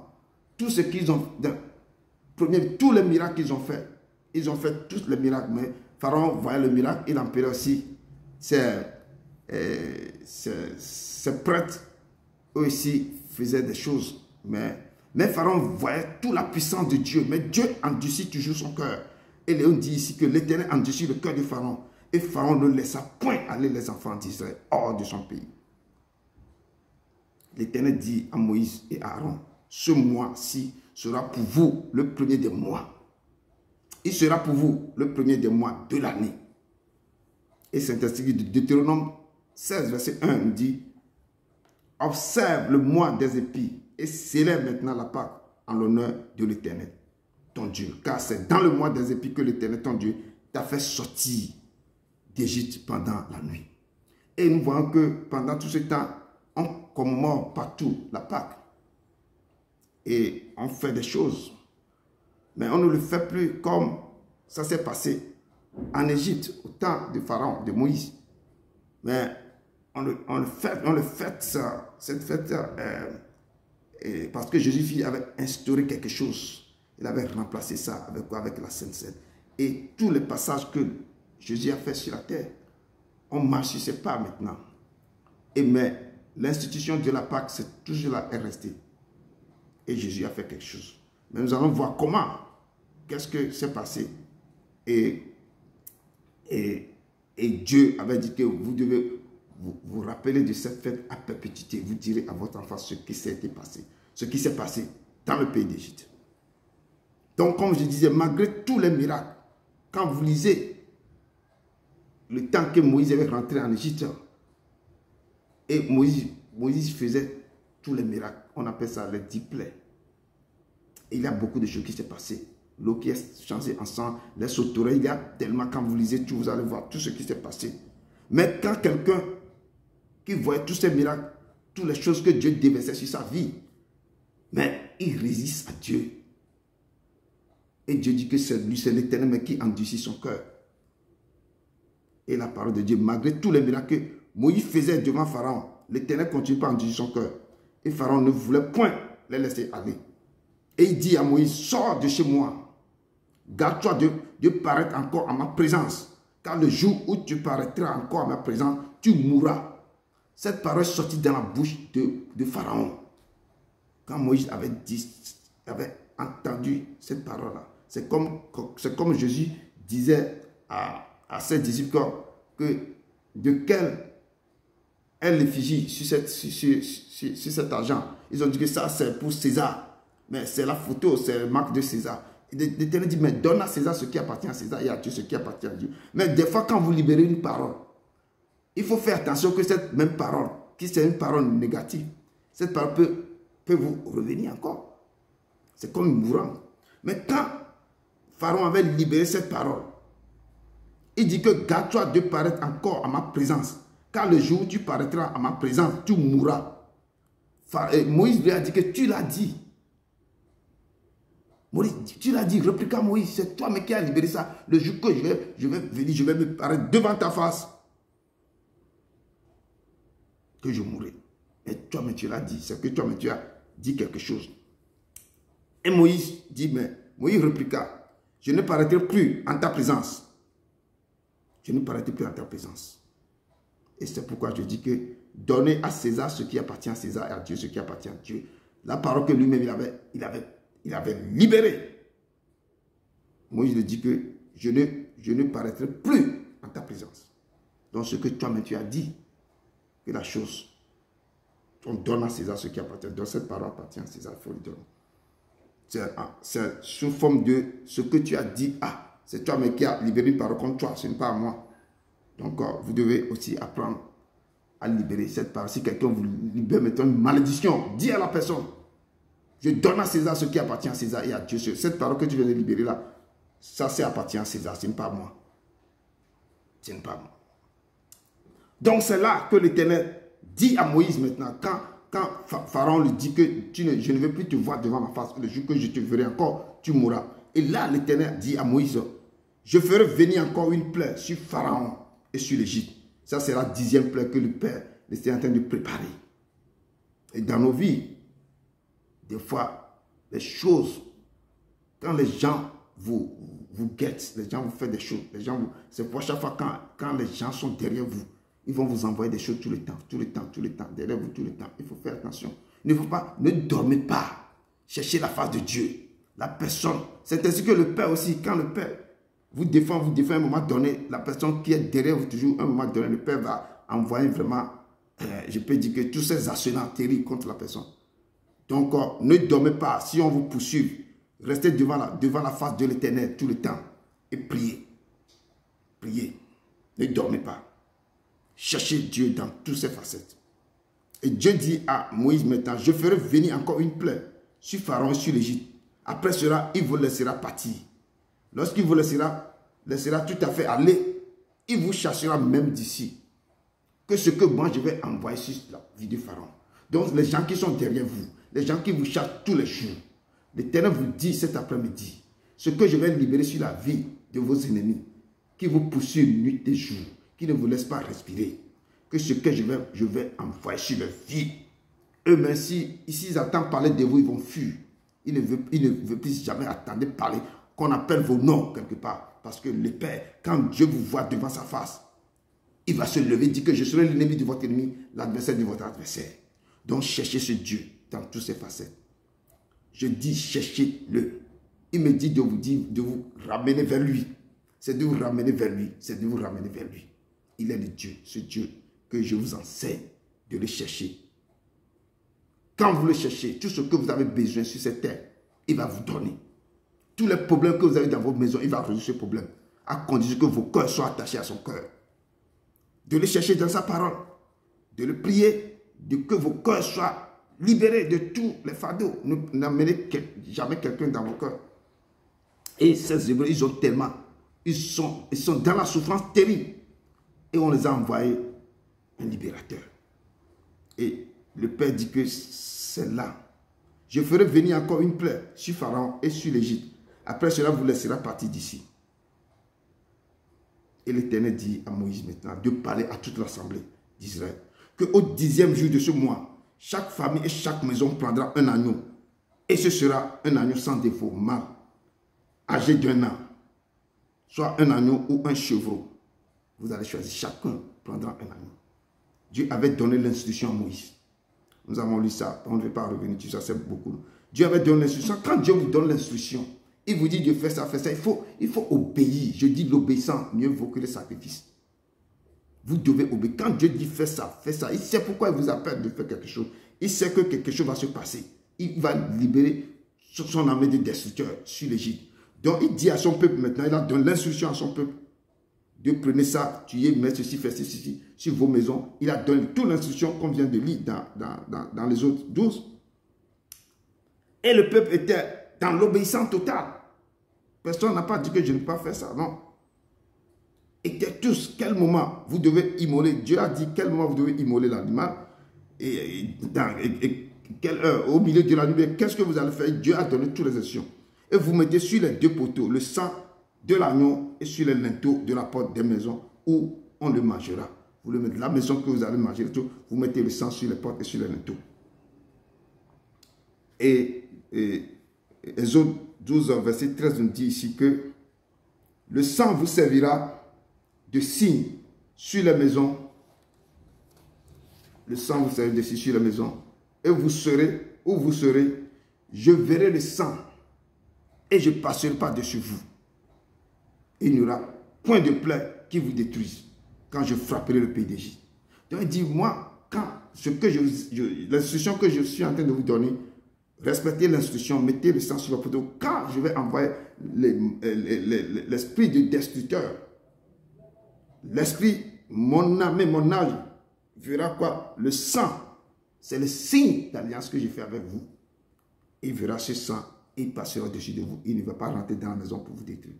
Tout ce qu'ils ont, tous les miracles qu'ils ont fait tous les miracles, mais Pharaon voyait le miracle, il empirait aussi ses prêtres, eux aussi faisaient des choses, mais Pharaon voyait toute la puissance de Dieu, mais Dieu endurcit toujours son cœur. Et Léon dit ici que l'Éternel endurcit le cœur de Pharaon, et Pharaon ne laissa point aller les enfants d'Israël hors de son pays. L'Éternel dit à Moïse et à Aaron, ce mois-ci sera pour vous le premier des mois. Il sera pour vous le premier des mois de l'année. Et c'est ainsi que Deutéronome 16, verset 1 dit, observe le mois des épis et célèbre maintenant la Pâque en l'honneur de l'Éternel, ton Dieu. Car c'est dans le mois des épis que l'Éternel, ton Dieu, t'a fait sortir d'Égypte pendant la nuit. Et nous voyons que pendant tout ce temps, on commémore partout la Pâque. Et on fait des choses. Mais on ne le fait plus comme ça s'est passé en Égypte, au temps de Pharaon, de Moïse. Mais on le fait ça, cette fête, parce que Jésus avait instauré quelque chose. Il avait remplacé ça avec quoi? Avec la Sainte Seine. Et tous les passages que Jésus a fait sur la terre, on marche sur ses pas maintenant. Mais l'institution de la Pâque, c'est toujours là, est restée. Et Jésus a fait quelque chose. Mais nous allons voir comment, qu'est-ce que s'est passé. Et Dieu avait dit que vous devez vous rappeler de cette fête à perpétuité. Vous direz à votre enfant ce qui s'est passé. Ce qui s'est passé dans le pays d'Égypte. Donc, comme je disais, malgré tous les miracles, quand vous lisez le temps que Moïse avait rentré en Égypte, et Moïse faisait tous les miracles, on appelle ça les 10 plaies. Et il y a beaucoup de choses qui s'est passé. L'eau qui est changée en sang, les sauterelles, il y a tellement, quand vous lisez tout, vous allez voir tout ce qui s'est passé. Mais quand quelqu'un qui voyait tous ces miracles, toutes les choses que Dieu déversait sur sa vie, mais il résiste à Dieu. Et Dieu dit que c'est lui, c'est l'Éternel, mais qui endurcit son cœur. Et la parole de Dieu, malgré tous les miracles que Moïse faisait devant Pharaon, l'Éternel continue pas à endurcir son cœur. Et Pharaon ne voulait point les laisser aller. Et il dit à Moïse, sors de chez moi. Garde-toi de paraître encore en ma présence. Car le jour où tu paraîtras encore en ma présence, tu mourras. Cette parole sortit dans la bouche de Pharaon. Quand Moïse avait entendu cette parole-là, c'est comme Jésus disait à ses disciples que de quelle est l'effigie sur cet argent. Ils ont dit que ça c'est pour César. Mais c'est la photo, c'est la marque de César. L'Éternel dit, mais donne à César ce qui appartient à César et à Dieu ce qui appartient à Dieu. Mais des fois, quand vous libérez une parole, il faut faire attention que cette même parole, qui c'est une parole négative, cette parole peut vous revenir encore. C'est comme une mourante. Mais quand Pharaon avait libéré cette parole, il dit que garde-toi de paraître encore à ma présence. Car le jour où tu paraîtras à ma présence, tu mourras. Moïse lui a dit que tu l'as dit. Moïse, tu l'as dit, répliqua Moïse, c'est toi mais qui as libéré ça. Le jour que je vais venir, je vais me paraître devant ta face, que je mourrai. Et toi mais tu l'as dit, c'est que toi mais tu as dit quelque chose. Et Moïse dit, mais Moïse répliqua, je ne paraîtrai plus en ta présence. Je ne paraîtrai plus en ta présence. Et c'est pourquoi je dis que donner à César ce qui appartient à César et à Dieu ce qui appartient à Dieu. La parole que lui-même il avait libéré. Moïse lui dit que je ne paraîtrai plus en ta présence. Donc ce que toi-même tu as dit, que la chose On donne à César ce qui appartient. Donc cette parole appartient à César, il faut le donner. C'est sous forme de ce que tu as dit. Ah, c'est toi mais qui a libéré une parole contre toi, ce n'est pas à moi. Donc vous devez aussi apprendre à libérer cette parole. Si quelqu'un vous libère, mettons une malédiction, dis à la personne, je donne à César ce qui appartient à César et à Dieu. Cette parole que tu viens de libérer là, ça appartient à César, ce n'est pas à moi. Ce n'est pas à moi. Donc c'est là que l'Éternel dit à Moïse maintenant, quand Pharaon lui dit que je ne veux plus te voir devant ma face, le jour que je te verrai encore, tu mourras. Et là l'Éternel dit à Moïse, je ferai venir encore une plaie sur Pharaon et sur l'Égypte. Ça sera la 10e plaie que le Père était en train de préparer. Et dans nos vies, des fois, les choses, quand les gens vous guettent, les gens vous font des choses, c'est pour chaque fois quand les gens sont derrière vous, ils vont vous envoyer des choses tout le temps, derrière vous tout le temps. Il faut faire attention. Ne dormez pas. Cherchez la face de Dieu. La personne, c'est ainsi que le Père aussi, quand le Père vous défend à un moment donné, la personne qui est derrière vous toujours, à un moment donné, le Père va envoyer vraiment, je peux dire que tous ces assaillants terribles contre la personne. Donc, ne dormez pas. Si on vous poursuit, restez devant la face de l'Éternel tout le temps et priez. Priez. Ne dormez pas. Cherchez Dieu dans toutes ses facettes. Et Dieu dit à Moïse maintenant, je ferai venir encore une plaie sur Pharaon et sur l'Égypte. Après cela, il vous laissera partir. Lorsqu'il vous laissera tout à fait aller, il vous chassera même d'ici. Que ce que moi je vais envoyer sur la vie de Pharaon. Donc les gens qui sont derrière vous, les gens qui vous chassent tous les jours, l'Éternel vous dit cet après-midi, ce que je vais libérer sur la vie de vos ennemis, qui vous poursuivent nuit et jour, qui ne vous laissent pas respirer, que ce que je vais envoyer sur leur vie. Eux-mêmes, si ils attendent parler de vous, ils vont fuir. Ils ne veulent plus jamais attendre parler, qu'on appelle vos noms quelque part. Parce que le Père, quand Dieu vous voit devant sa face, il va se lever et dire que je serai l'ennemi de votre ennemi, l'adversaire de votre adversaire. Donc cherchez ce Dieu dans toutes ses facettes. Je dis cherchez-le. Il me dit de vous ramener vers lui. C'est de vous ramener vers lui. C'est de vous ramener vers lui. Il est le Dieu, ce Dieu que je vous enseigne de le chercher. Quand vous le cherchez, tout ce que vous avez besoin sur cette terre, il va vous donner. Tous les problèmes que vous avez dans votre maison, il va résoudre ce problème. À condition que vos cœurs soient attachés à son cœur. De le chercher dans sa parole. De le prier. De que vos cœurs soient libérés de tous les fardeaux. N'amenez jamais quelqu'un dans vos cœurs. Et ces Hébreux, ils ont tellement... Ils sont dans la souffrance terrible. Et on les a envoyés un libérateur. Et le Père dit que c'est là. Je ferai venir encore une plaie sur Pharaon et sur l'Égypte. Après cela, vous laissera partir d'ici. Et l'Éternel dit à Moïse maintenant de parler à toute l'assemblée d'Israël. Qu'au 10e jour de ce mois, chaque famille et chaque maison prendra un agneau. Et ce sera un agneau sans défaut, mâle, âgé d'1 an. Soit un agneau ou un chevreau. Vous allez choisir, chacun prendra un agneau. Dieu avait donné l'instruction à Moïse. Nous avons lu ça, on ne veut pas revenir sur ça, c'est beaucoup. Dieu avait donné l'instruction. Quand Dieu vous donne l'instruction, il vous dit de faire ça, il faut obéir. Je dis l'obéissance, mieux vaut que le sacrifice. Vous devez obéir. Quand Dieu dit fais ça, il sait pourquoi il vous appelle de faire quelque chose. Il sait que quelque chose va se passer. Il va libérer son armée de destructeurs sur l'Égypte. Donc il dit à son peuple maintenant, il a donné l'instruction à son peuple de prenez ça, tuer, mettre ceci, faire ceci, sur vos maisons. Il a donné toute l'instruction qu'on vient de lire dans les autres 12. Et le peuple était dans l'obéissance totale. Personne n'a pas dit que je ne peux pas faire ça, non. Et tous, quel moment vous devez immoler, Dieu a dit quel moment vous devez immoler l'animal, et quelle heure, au milieu de la nuit, qu'est-ce que vous allez faire? Dieu a donné toutes les instructions. Et vous mettez sur les 2 poteaux le sang de l'agneau et sur les linteaux de la porte des maisons où on le mangera. Vous le mettez la maison que vous allez manger, vous mettez le sang sur les portes et sur les linteaux. Et Exode 12, verset 13 nous dit ici que le sang vous servira de signe sur les maisons. Le sang vous servira de signe sur les maisons. Et vous serez, où vous serez, je verrai le sang et je passerai par-dessus vous. Il n'y aura point de plaie qui vous détruise quand je frapperai le pays d'Égypte. Donc il dit, moi, quand l'instruction que je suis en train de vous donner, respectez l'instruction, mettez le sang sur le poteau. Quand je vais envoyer l'esprit de destructeur, l'esprit, mon âme et mon âge, verra quoi? Le sang. C'est le signe d'alliance que j'ai fait avec vous. Il verra ce sang, il passera au-dessus de vous. Il ne va pas rentrer dans la maison pour vous détruire.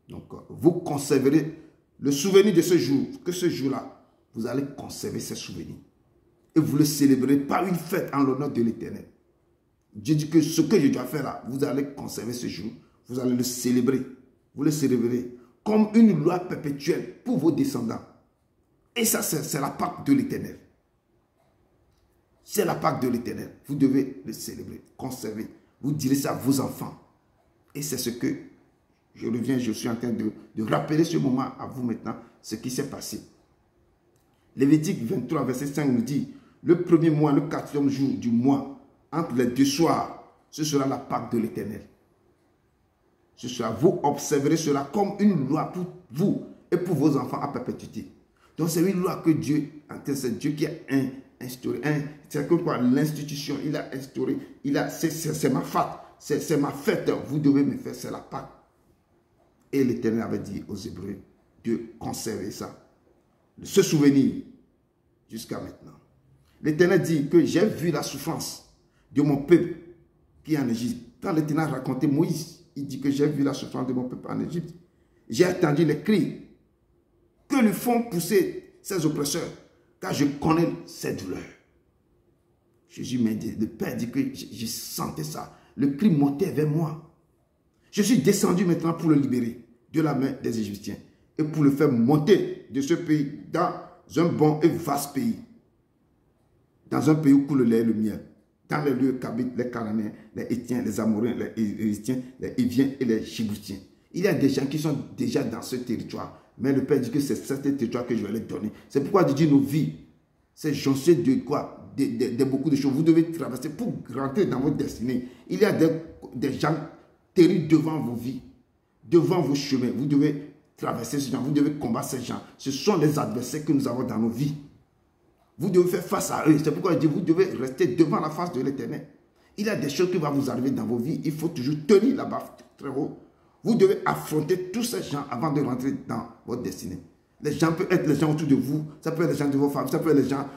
Donc, vous conserverez le souvenir de ce jour, que ce jour-là, vous allez conserver ce souvenir. Et vous le célébrez par une fête en l'honneur de l'Éternel. Dieu dit que ce que je dois faire là, vous allez conserver ce jour. Vous allez le célébrer. Vous le célébrez comme une loi perpétuelle pour vos descendants. Et ça, c'est la Pâque de l'Éternel. C'est la Pâque de l'Éternel. Vous devez le célébrer, conserver. Vous direz ça à vos enfants. Et c'est ce que je suis en train de rappeler ce moment à vous maintenant, ce qui s'est passé. Lévitique 23, verset 5 nous dit, le premier mois, le 4e jour du mois, entre les 2 soirs, ce sera la Pâque de l'Éternel. Ce sera, vous observerez cela comme une loi pour vous et pour vos enfants à perpétuité. Donc c'est une loi que Dieu, c'est Dieu qui a instauré, c'est comme quoi l'institution, il a instauré, c'est ma fête, c'est ma fête, vous devez me faire, c'est la Pâque. Et l'Éternel avait dit aux Hébreux de conserver ça, ce souvenir jusqu'à maintenant. L'Éternel dit que j'ai vu la souffrance de mon peuple qui est en Égypte. Quand l'Éternel a raconté Moïse, il dit que j'ai vu la souffrance de mon peuple en Égypte. J'ai entendu les cris que lui font pousser ses oppresseurs, car je connais ses douleurs. Jésus m'a dit, le Père dit que je sentais ça. Le cri montait vers moi. Je suis descendu maintenant pour le libérer de la main des Égyptiens et pour le faire monter de ce pays dans un bon et vaste pays. Dans un pays où coule le lait et le miel. Dans les lieux qu'habitent les Cananéens, les Héthiens, les Amoréens, les Héthiens, les Hiviens et les Jébusiens. Il y a des gens qui sont déjà dans ce territoire. Mais le Père dit que c'est ce territoire que je vais leur donner. C'est pourquoi Dieu dit nos vies. C'est jonché de quoi? De beaucoup de choses. Vous devez traverser pour rentrer dans votre destinée. Il y a des gens terribles devant vos vies, devant vos chemins. Vous devez traverser ces gens. Vous devez combattre ces gens. Ce sont les adversaires que nous avons dans nos vies. Vous devez faire face à eux. C'est pourquoi je dis, vous devez rester devant la face de l'Éternel. Il y a des choses qui vont vous arriver dans vos vies. Il faut toujours tenir la barre très haut. Vous devez affronter tous ces gens avant de rentrer dans votre destinée. Les gens peuvent être les gens autour de vous. Ça peut être les gens de vos femmes. Ça peut être les gens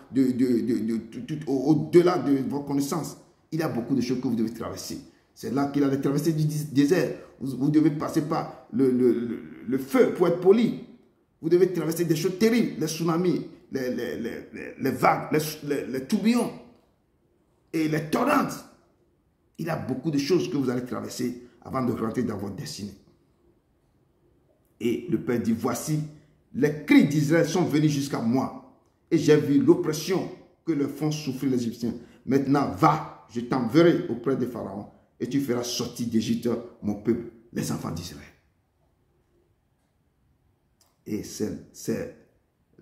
au-delà de vos connaissances. Il y a beaucoup de choses que vous devez traverser. C'est là qu'il a traversé du désert. Vous devez passer par le feu pour être poli. Vous devez traverser des choses terribles. Les tsunamis, les vagues, les tourbillons et les torrents. Il y a beaucoup de choses que vous allez traverser avant de rentrer dans votre destinée. Et le Père dit, voici, les cris d'Israël sont venus jusqu'à moi. Et j'ai vu l'oppression que leur font souffrir les Égyptiens. Maintenant, va, je t'enverrai auprès des pharaons et tu feras sortir d'Égypte mon peuple, les enfants d'Israël. Et c'est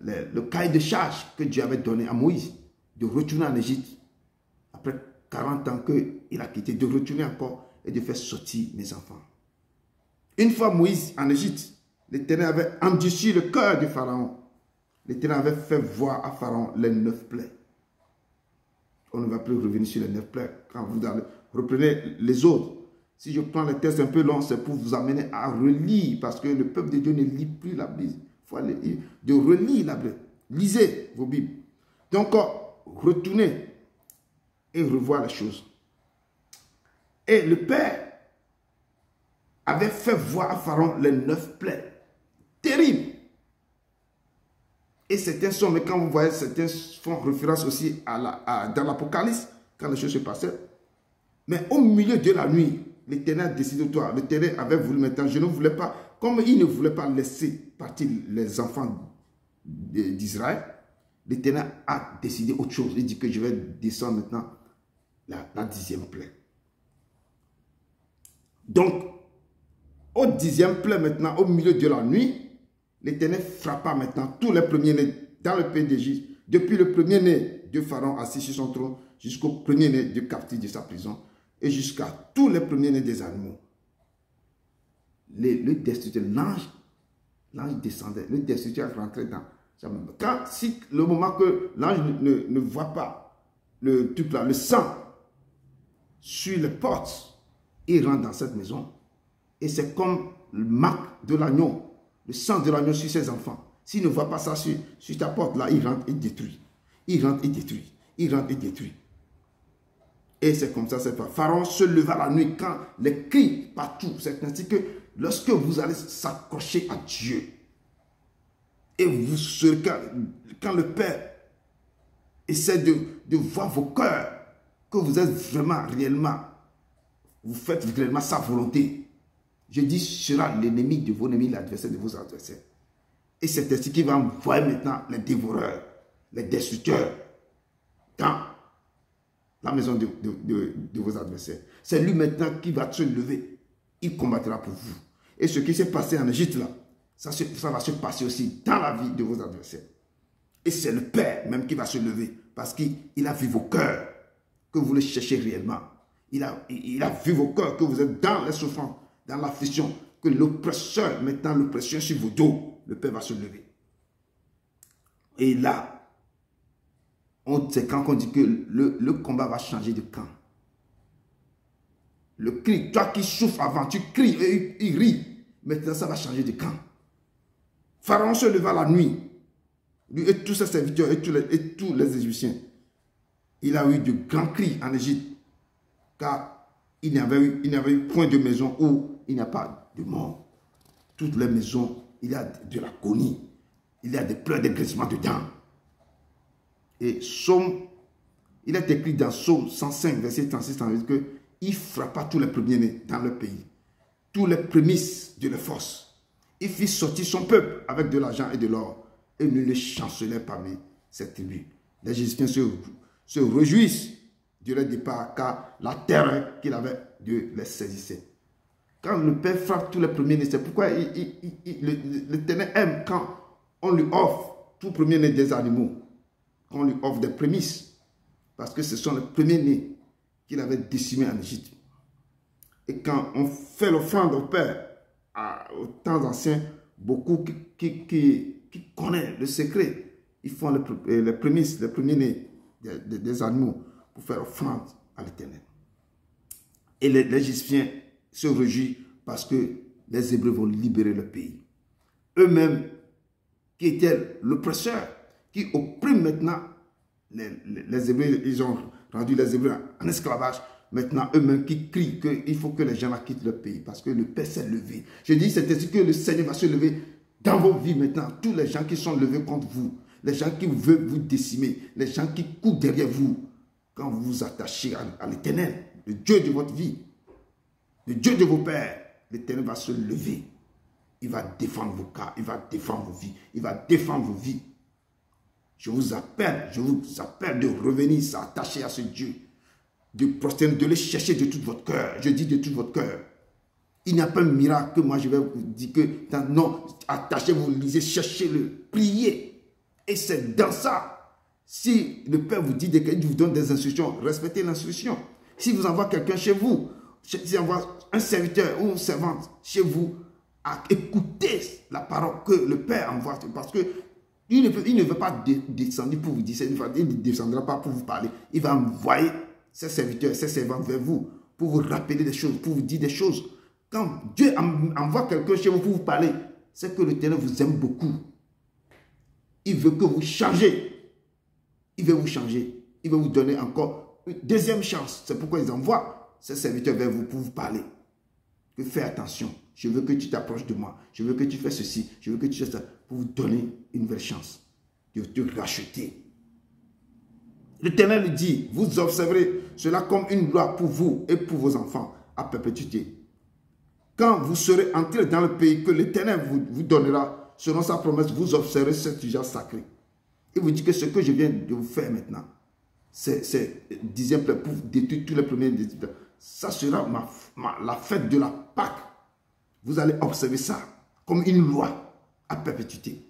le cahier de charge que Dieu avait donné à Moïse de retourner en Égypte après 40 ans qu'il a quitté, de retourner encore et de faire sortir mes enfants. Une fois Moïse en Égypte, l'Éternel avait endurci le cœur du Pharaon. L'Éternel avait fait voir à Pharaon les 9 plaies. On ne va plus revenir sur les 9 plaies. Quand vous reprenez les autres, si je prends les textes un peu longs, c'est pour vous amener à relire, parce que le peuple de Dieu ne lit plus la Bible. Il faut aller de relire la Bible. Lisez vos Bibles. Donc, retournez et revoir les choses. Et le Père avait fait voir à Pharaon les 9 plaies. Terribles. Et certains sont, mais quand vous voyez, certains font référence aussi dans l'Apocalypse, quand les choses se passaient. Mais au milieu de la nuit, l'Éternel a décidé de toi. L'Éternel avait voulu maintenant, je ne voulais pas, comme il ne voulait pas laisser partir les enfants d'Israël, l'Éternel a décidé autre chose. Il dit que je vais descendre maintenant la 10e plaie. Donc, au 10e plaie maintenant, au milieu de la nuit, l'Éternel frappa maintenant tous les premiers-nés dans le pays d'Égypte, depuis le premier-né de Pharaon assis sur son trône, jusqu'au premier-né de captif de sa prison, et jusqu'à tous les premiers-nés des animaux. Le destructeur, l'ange descendait, le destructeur rentrait dans Si le moment que l'ange ne voit pas le truc là, le sang sur les portes, il rentre dans cette maison. Et c'est comme le marque de l'agneau, le sang de l'agneau sur ses enfants. S'il ne voit pas ça sur ta porte là, il rentre et détruit. Il rentre et détruit. Il rentre et détruit. Et c'est comme ça cette fois. Pharaon se leva la nuit quand les cris partout. C'est ainsi que lorsque vous allez s'accrocher à Dieu, et vous serez, quand le Père essaie de voir vos cœurs, que vous êtes vraiment, réellement, vous faites réellement sa volonté, je dis, sera l'ennemi de vos ennemis, l'adversaire de vos adversaires. Et c'est ainsi qu'il va envoyer maintenant les dévoreurs, les destructeurs dans la maison de vos adversaires. C'est lui maintenant qui va se lever. Il combattra pour vous. Et ce qui s'est passé en Égypte là, ça va se passer aussi dans la vie de vos adversaires. Et c'est le Père même qui va se lever parce qu'il a vu vos cœurs, que vous le cherchez réellement. Il a vu vos cœurs, que vous êtes dans les souffrances, dans l'affliction, que l'oppresseur, maintenant l'oppression sur vos dos, le Père va se lever. Et là, c'est quand on dit que le combat va changer de camp. Le cri, toi qui souffres avant, tu cries et il rit. Maintenant, ça va changer de camp. Pharaon se leva la nuit, lui et tous ses serviteurs et tous les Égyptiens. Il a eu de grands cris en Égypte, car il n'y avait eu point de maison où il n'y a pas de mort. Toutes les maisons, il y a de l'agonie, il y a des pleurs, des graissements dedans. Et il est écrit dans Psaume 105, verset 36, que il frappa tous les premiers-nés dans le pays, tous les prémices de la force. Il fit sortir son peuple avec de l'argent et de l'or et ne les chancelait parmi ses tribus. Les Égyptiens se réjouissent de leur départ car la terreur qu'il avait les saisissait. Quand le Père frappe tous les premiers-nés, c'est pourquoi l'Éternel aime quand on lui offre tout premier-né des animaux, qu'on lui offre des prémices, parce que ce sont les premiers-nés qu'il avait décimés en Égypte. Et quand on fait l'offrande au Père, au temps ancien, beaucoup qui connaissent le secret, ils font les prémices, les premiers-nés des animaux pour faire offrande à l'Éternel. Et les Égyptiens se réjouissent parce que les Hébreux vont libérer le pays. Eux-mêmes, qui étaient l'oppresseur, qui oppriment maintenant les Hébreux, ils ont rendu les Hébreux en esclavage. Maintenant, eux-mêmes qui crient qu'il faut que les gens quittent le pays parce que le Père s'est levé. Je dis, c'est ainsi que le Seigneur va se lever dans vos vies maintenant. Tous les gens qui sont levés contre vous, les gens qui veulent vous décimer, les gens qui courent derrière vous, quand vous vous attachez à l'Éternel, le Dieu de votre vie, le Dieu de vos pères, l'Éternel va se lever. Il va défendre vos cas, il va défendre vos vies, il va défendre vos vies. Je vous appelle de revenir s'attacher à ce Dieu, de prosterner, de le chercher de tout votre cœur. Je dis de tout votre cœur. Il n'y a pas un miracle que moi je vais vous dire que non, attachez-vous, lisez, cherchez-le, priez. Et c'est dans ça. Si le Père vous dit qu'il vous donne des instructions, respectez l'instruction. Si vous envoie quelqu'un chez vous, si envoie un serviteur ou une servante chez vous, à écouter la parole que le Père envoie, parce que il ne veut pas descendre pour vous dire, il ne descendra pas pour vous parler. Il va envoyer ses serviteurs, ses servantes vers vous pour vous rappeler des choses, pour vous dire des choses. Quand Dieu envoie quelqu'un chez vous pour vous parler, c'est que l'Éternel vous aime beaucoup. Il veut que vous changez. Il veut vous changer. Il veut vous donner encore une deuxième chance. C'est pourquoi il envoie ses serviteurs vers vous pour vous parler. Que fais attention. Je veux que tu t'approches de moi. Je veux que tu fasses ceci. Je veux que tu fasses ça. Pour vous donner une nouvelle chance de te racheter. L'Éternel lui dit, vous observerez cela comme une loi pour vous et pour vos enfants à perpétuité. Quand vous serez entrés dans le pays que l'Éternel vous donnera, selon sa promesse, vous observerez cet usage sacré. Il vous dit que ce que je viens de vous faire maintenant, c'est dixième plaie pour détruire tous les premiers. Ça sera la fête de la Pâque. Vous allez observer ça comme une loi à perpétuité.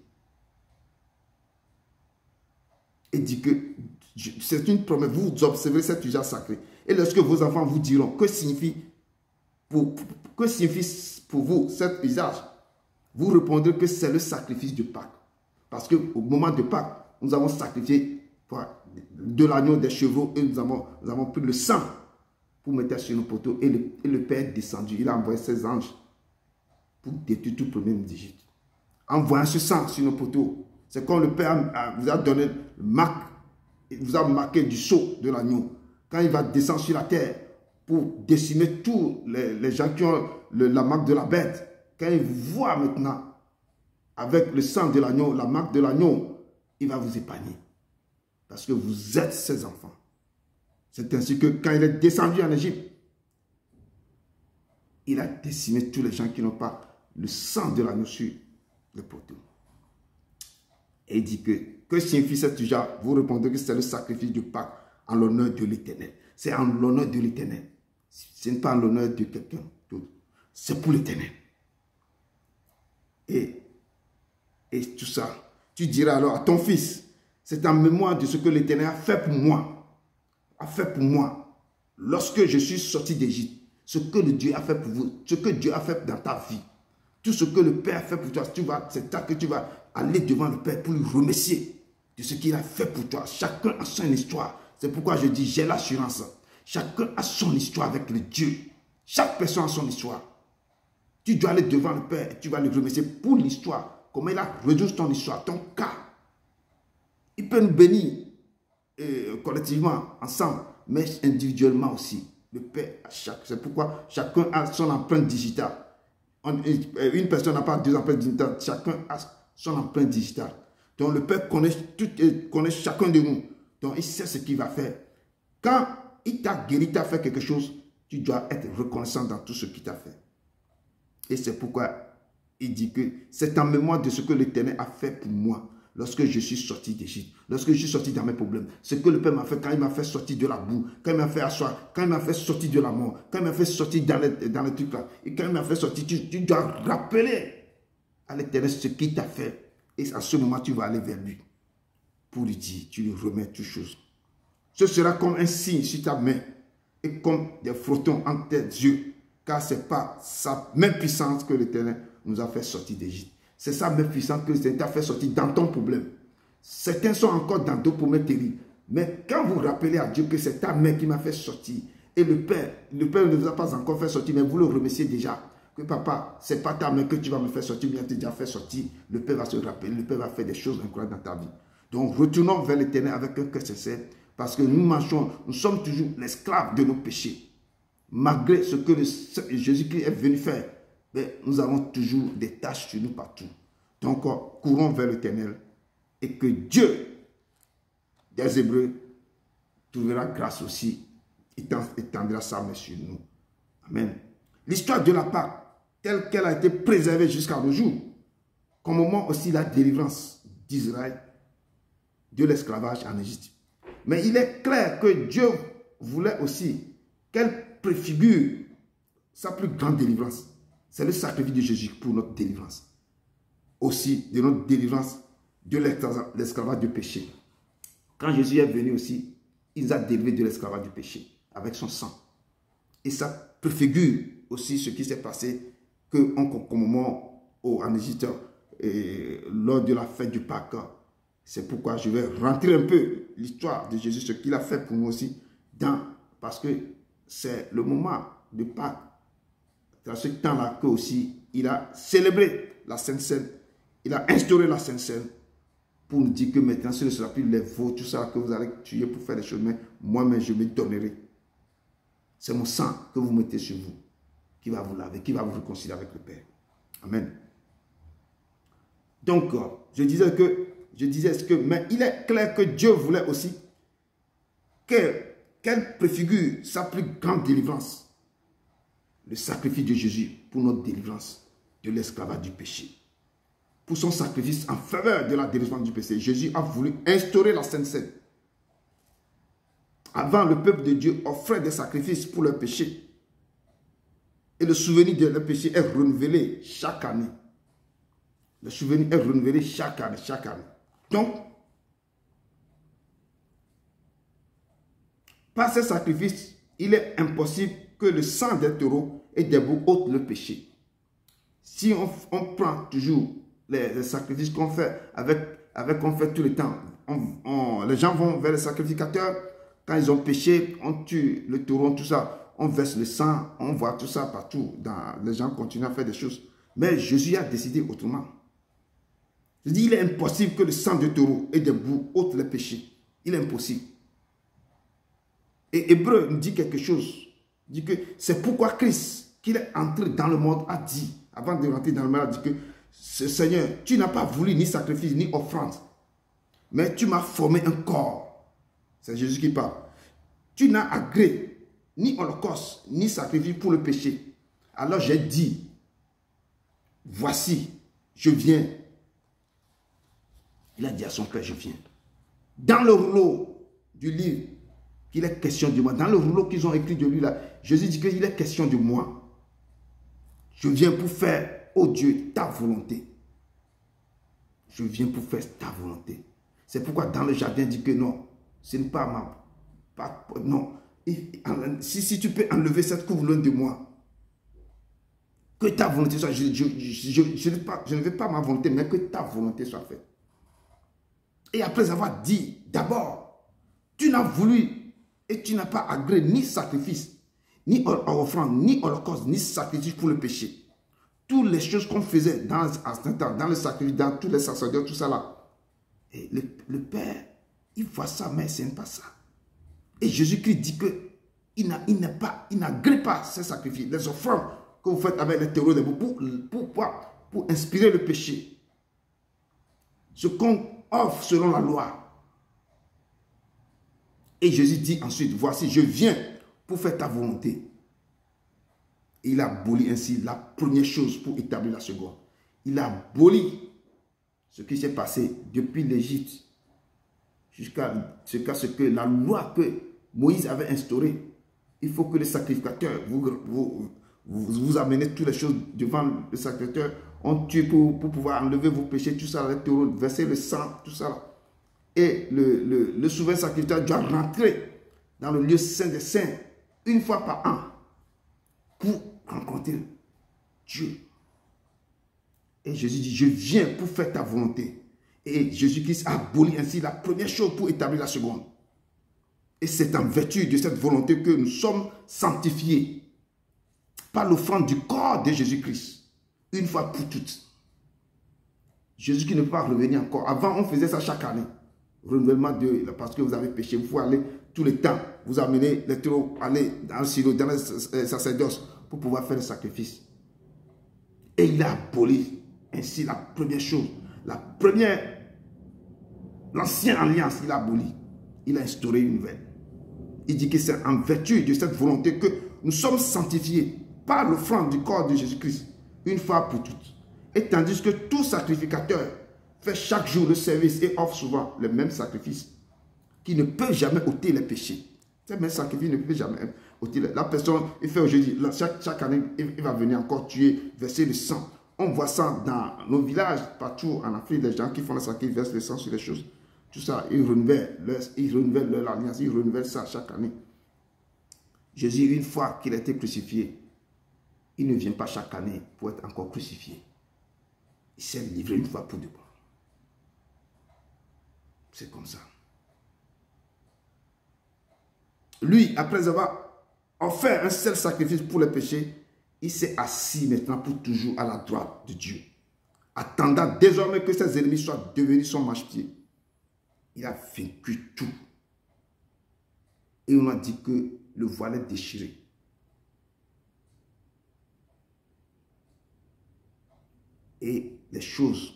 Et dit que c'est une promesse, vous observerez cet usage sacré. Et lorsque vos enfants vous diront que signifie pour vous cet usage, vous répondrez que c'est le sacrifice de Pâques. Parce qu'au moment de Pâques, nous avons sacrifié de l'agneau, des chevaux, et nous avons pris le sang pour mettre sur nos poteaux. Et le Père est descendu. Il a envoyé ses anges pour détruire tout premier d'Égypte. En voyant ce sang sur nos poteaux, c'est quand le Père vous a donné le marque, il vous a marqué du sceau de l'agneau. Quand il va descendre sur la terre pour décimer tous les gens qui ont la marque de la bête, quand il vous voit maintenant avec le sang de l'agneau, la marque de l'agneau, il va vous épargner. Parce que vous êtes ses enfants. C'est ainsi que quand il est descendu en Égypte, il a décimé tous les gens qui n'ont pas le sang de l'agneau sur le poteau. Et il dit que signifie cette genre? Vous répondez que c'est le sacrifice de Pâques en l'honneur de l'Éternel. C'est en l'honneur de l'Éternel. Ce n'est pas en l'honneur de quelqu'un d'autre. C'est pour l'Éternel. Et tout ça, tu diras alors à ton fils, c'est en mémoire de ce que l'Éternel a fait pour moi. A fait pour moi. Lorsque je suis sorti d'Égypte, ce que le Dieu a fait pour vous, ce que Dieu a fait dans ta vie, tout ce que le Père a fait pour toi, c'est là que tu vas aller devant le Père pour lui remercier de ce qu'il a fait pour toi. Chacun a son histoire. C'est pourquoi je dis, j'ai l'assurance. Chacun a son histoire avec le Dieu. Chaque personne a son histoire. Tu dois aller devant le Père et tu vas le remercier pour l'histoire. Comment il a résolu ton histoire, ton cas. Il peut nous bénir collectivement, ensemble, mais individuellement aussi. Le Père a c'est pourquoi chacun a son empreinte digitale. Une personne n'a pas deux empreintes digitales. Chacun a son empreinte digitale. Donc le Père connaît chacun de nous. Donc il sait ce qu'il va faire. Quand il t'a guéri, t'a fait quelque chose, tu dois être reconnaissant dans tout ce qu'il t'a fait. Et c'est pourquoi il dit que c'est en mémoire de ce que l'Éternel a fait pour moi. Lorsque je suis sorti d'Égypte, lorsque je suis sorti dans mes problèmes, ce que le Père m'a fait quand il m'a fait sortir de la boue, quand il m'a fait asseoir, quand il m'a fait sortir de la mort, quand il m'a fait sortir dans les trucs là, et quand il m'a fait sortir, tu dois rappeler à l'Éternel ce qu'il t'a fait. Et à ce moment, tu vas aller vers lui pour lui dire, tu lui remets toutes choses. Ce sera comme un signe sur ta main et comme des photons entre tes yeux, car ce n'est pas sa même puissance que l'Éternel nous a fait sortir d'Égypte. C'est sa même puissance que l'Éternel t'a fait sortir dans ton problème. Certains sont encore dans d'autres problèmes terribles. Mais quand vous rappelez à Dieu que c'est ta main qui m'a fait sortir, et le Père ne vous a pas encore fait sortir, mais vous le remerciez déjà. Que papa, ce n'est pas ta main que tu vas me faire sortir, mais tu as déjà fait sortir. Le Père va se rappeler, le Père va faire des choses incroyables dans ta vie. Donc retournons vers l'Éternel avec un cœur sincère, parce que nous sommes toujours l'esclave de nos péchés. Malgré ce que Jésus-Christ est venu faire, mais nous avons toujours des tâches sur nous partout. Donc, courons vers l'Éternel et que Dieu des Hébreux trouvera grâce aussi et étendra sa main sur nous. Amen. L'histoire de la Pâque, telle qu'elle a été préservée jusqu'à nos jours, comme au moment aussi la délivrance d'Israël de l'esclavage en Égypte. Mais il est clair que Dieu voulait aussi qu'elle préfigure sa plus grande délivrance. C'est le sacrifice de Jésus pour notre délivrance. Aussi, de notre délivrance de l'esclavage du péché. Quand Jésus est venu aussi, il nous a délivrés de l'esclavage du péché avec son sang. Et ça préfigure aussi ce qui s'est passé qu'au moment en Égypte, lors de la fête du Pâques. C'est pourquoi je vais rentrer un peu l'histoire de Jésus, ce qu'il a fait pour nous aussi, parce que c'est le moment de Pâques. Dans ce temps-là que aussi il a célébré la Sainte Seine, il a instauré la Sainte Seine pour nous dire que maintenant ce ne sera plus les veaux, tout ça que vous allez tuer pour faire des choses, mais moi-même je me donnerai. C'est mon sang que vous mettez sur vous, qui va vous laver, qui va vous réconcilier avec le Père. Amen. Donc, je disais que, mais il est clair que Dieu voulait aussi qu'elle préfigure sa plus grande délivrance. Le sacrifice de Jésus pour notre délivrance de l'esclavage du péché. Pour son sacrifice en faveur de la délivrance du péché. Jésus a voulu instaurer la Sainte Seine. Avant, le peuple de Dieu offrait des sacrifices pour leur péché. Et le souvenir de leur péché est renouvelé chaque année. Le souvenir est renouvelé chaque année. Donc, par ces sacrifices, il est impossible que le sang des taureaux et des boucs ôte le péché. Si on prend toujours les sacrifices qu'on fait avec avec on fait tout le temps. Les gens vont vers le sacrificateur. Quand ils ont péché, on tue le taureau, tout ça. On verse le sang, on voit tout ça partout. Les gens continuent à faire des choses. Mais Jésus a décidé autrement. Je dis, il est impossible que le sang de taureau et des boucs ôte les péchés. Il est impossible. Et Hébreu nous dit quelque chose. Il dit que c'est pourquoi Christ, qu'il est entré dans le monde, a dit, avant de rentrer dans le monde, a dit que Seigneur, tu n'as pas voulu ni sacrifice, ni offrande, mais tu m'as formé un corps. C'est Jésus qui parle. Tu n'as agréé ni holocauste, ni sacrifice pour le péché. Alors j'ai dit, voici, je viens. Il a dit à son père, je viens. Dans le rouleau du livre, qu'il est question de moi. Dans le rouleau qu'ils ont écrit de lui là, Jésus dit qu'il est question de moi. Je viens pour faire, oh Dieu, ta volonté. Je viens pour faire ta volonté. C'est pourquoi dans le jardin, il dit que non, ce n'est pas ma... non. Si tu peux enlever cette couve loin de moi, que ta volonté soit... Je ne veux pas ma volonté, mais que ta volonté soit faite. Et après avoir dit, d'abord, tu n'as voulu et tu n'as pas agréé ni sacrifice, ni offrande, ni holocauste, ni sacrifice pour le péché. Toutes les choses qu'on faisait dans le sacrifice, dans tous les sacerdotes, tout ça là. Et le Père, il voit ça, mais ce n'est pas ça. Et Jésus-Christ dit qu'il n'agrée pas ces sacrifices, les offrandes que vous faites avec les taureaux, pour inspirer le péché. Ce qu'on offre selon la loi. Et Jésus dit ensuite, voici, je viens pour faire ta volonté. Et il a aboli ainsi la première chose pour établir la seconde. Il a aboli ce qui s'est passé depuis l'Égypte jusqu'à ce que la loi que Moïse avait instaurée. Il faut que le sacrificateur, vous amenez toutes les choses devant le sacrificateur. On tue pour pouvoir enlever vos péchés, tout ça, les taureaux, verser le sang, tout ça. Et le souverain sacrificateur doit rentrer dans le lieu saint des saints une fois par an pour rencontrer Dieu. Et Jésus dit, je viens pour faire ta volonté. Et Jésus-Christ a aboli ainsi la première chose pour établir la seconde. Et c'est en vertu de cette volonté que nous sommes sanctifiés par l'offrande du corps de Jésus-Christ, une fois pour toutes. Jésus qui ne peut pas revenir encore. Avant, on faisait ça chaque année. Renouvellement parce que vous avez péché. Vous pouvez aller tout le temps. Vous amenez les taureaux, aller dans le silo, dans le sacerdoce pour pouvoir faire le sacrifice. Et il a aboli ainsi la première chose. L'ancienne alliance, il a aboli. Il a instauré une nouvelle. Il dit que c'est en vertu de cette volonté que nous sommes sanctifiés par l'offrande du corps de Jésus-Christ, une fois pour toutes. Et tandis que tout sacrificateur fait chaque jour le service et offre souvent le même sacrifice qui ne peut jamais ôter les péchés. Ce même sacrifice ne peut jamais ôter les péchés. La personne, il fait aujourd'hui, chaque année, il va venir encore tuer, verser le sang. On voit ça dans nos villages, partout en Afrique, les gens qui font le sacrifice, versent le sang sur les choses. Tout ça, ils renouvellent leur alliance, ils renouvellent ça chaque année. Jésus, une fois qu'il a été crucifié, il ne vient pas chaque année pour être encore crucifié. Il s'est livré une fois pour de bon. C'est comme ça. Lui, après avoir offert un seul sacrifice pour le péché, il s'est assis maintenant pour toujours à la droite de Dieu, attendant désormais que ses ennemis soient devenus son marchepied. Il a vaincu tout. Et on a dit que le voile est déchiré. Et les choses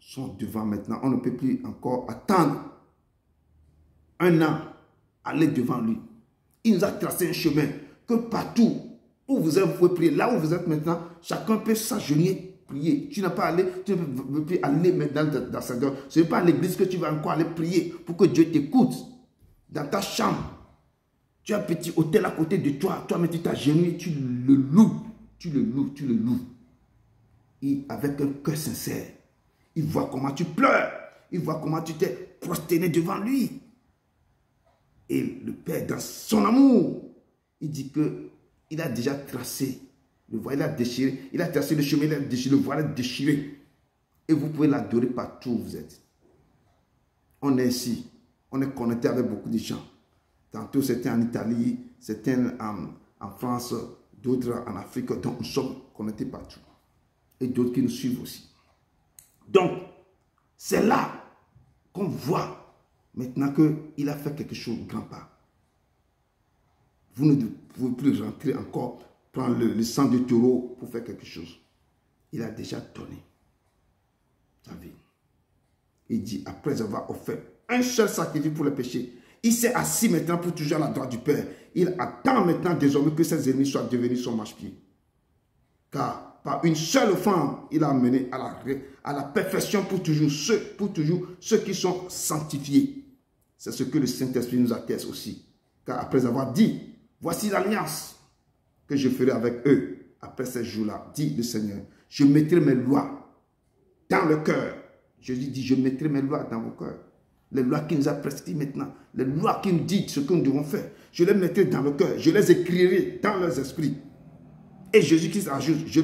sont devant maintenant. On ne peut plus encore attendre un an, aller devant lui. Il nous a tracé un chemin que partout où vous êtes, vous pouvez prier. Là où vous êtes maintenant, chacun peut s'agenouiller, prier. Tu n'as pas allé, tu ne peux plus aller maintenant dans sa dehors. Ce n'est pas à l'église que tu vas encore aller prier pour que Dieu t'écoute. Dans ta chambre, tu as un petit hôtel à côté de toi. Toi-même, tu t'agenouilles, tu le loues. Tu le loues, tu le loues. Et avec un cœur sincère, il voit comment tu pleures. Il voit comment tu t'es prosterné devant lui. Et le Père, dans son amour, il dit que il a déjà tracé le voile, il a déchiré, il a tracé le chemin, il a déchiré, le voile est déchiré. Et vous pouvez l'adorer partout où vous êtes. On est ici. On est connecté avec beaucoup de gens. Tantôt, c'était en Italie, c'était en France, d'autres en Afrique. Donc, nous sommes connectés partout. Et d'autres qui nous suivent aussi. Donc, c'est là qu'on voit maintenant qu'il a fait quelque chose de grand pas. Vous ne pouvez plus rentrer encore, prendre le sang de taureau pour faire quelque chose. Il a déjà donné sa vie. Il dit, après avoir offert un seul sacrifice pour le péché, il s'est assis maintenant pour toujours à la droite du Père. Il attend maintenant désormais que ses ennemis soient devenus son marchepied. Car par une seule offrande, il a amené à la perfection pour toujours ceux qui sont sanctifiés. C'est ce que le Saint-Esprit nous atteste aussi. Car après avoir dit, voici l'alliance que je ferai avec eux après ces jours-là, dit le Seigneur. Je mettrai mes lois dans le cœur. Jésus dit, je mettrai mes lois dans vos cœurs. Les lois qui nous a prescrites maintenant, les lois qui nous disent ce que nous devons faire, je les mettrai dans le cœur, je les écrirai dans leurs esprits. Et Jésus-Christ ajoute, je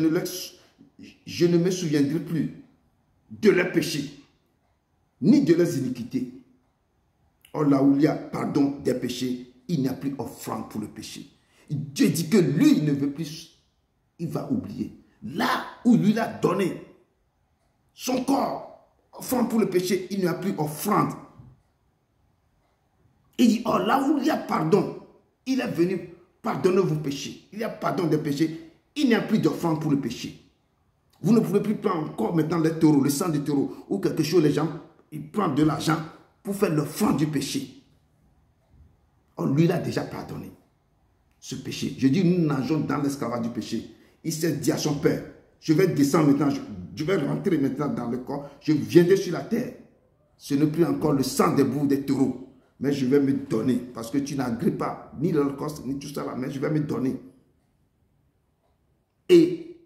ne me souviendrai plus de leurs péchés, ni de leurs iniquités. Or là où il y a pardon des péchés, il n'y a plus offrande pour le péché. Dieu dit que lui, il ne veut plus, il va oublier. Là où lui a donné son corps, offrande pour le péché, il n'y a plus offrande. Il dit, oh là où il y a pardon, il est venu pardonner vos péchés. Il y a pardon des péchés, il n'y a plus d'offrande pour le péché. Vous ne pouvez plus prendre encore maintenant les taureaux, le sang des taureaux, ou quelque chose, les gens, ils prennent de l'argent pour faire l'offrande du péché. Oh, lui, il a déjà pardonné ce péché. Je dis, nous nageons dans l'esclavage du péché. Il s'est dit à son père, je vais descendre maintenant, je vais rentrer maintenant dans le corps, je viendrai sur la terre. Ce n'est plus encore le sang des boucs, des taureaux. Mais je vais me donner, parce que tu n'agrippes pas ni l'Holocauste, ni tout ça là, mais je vais me donner. Et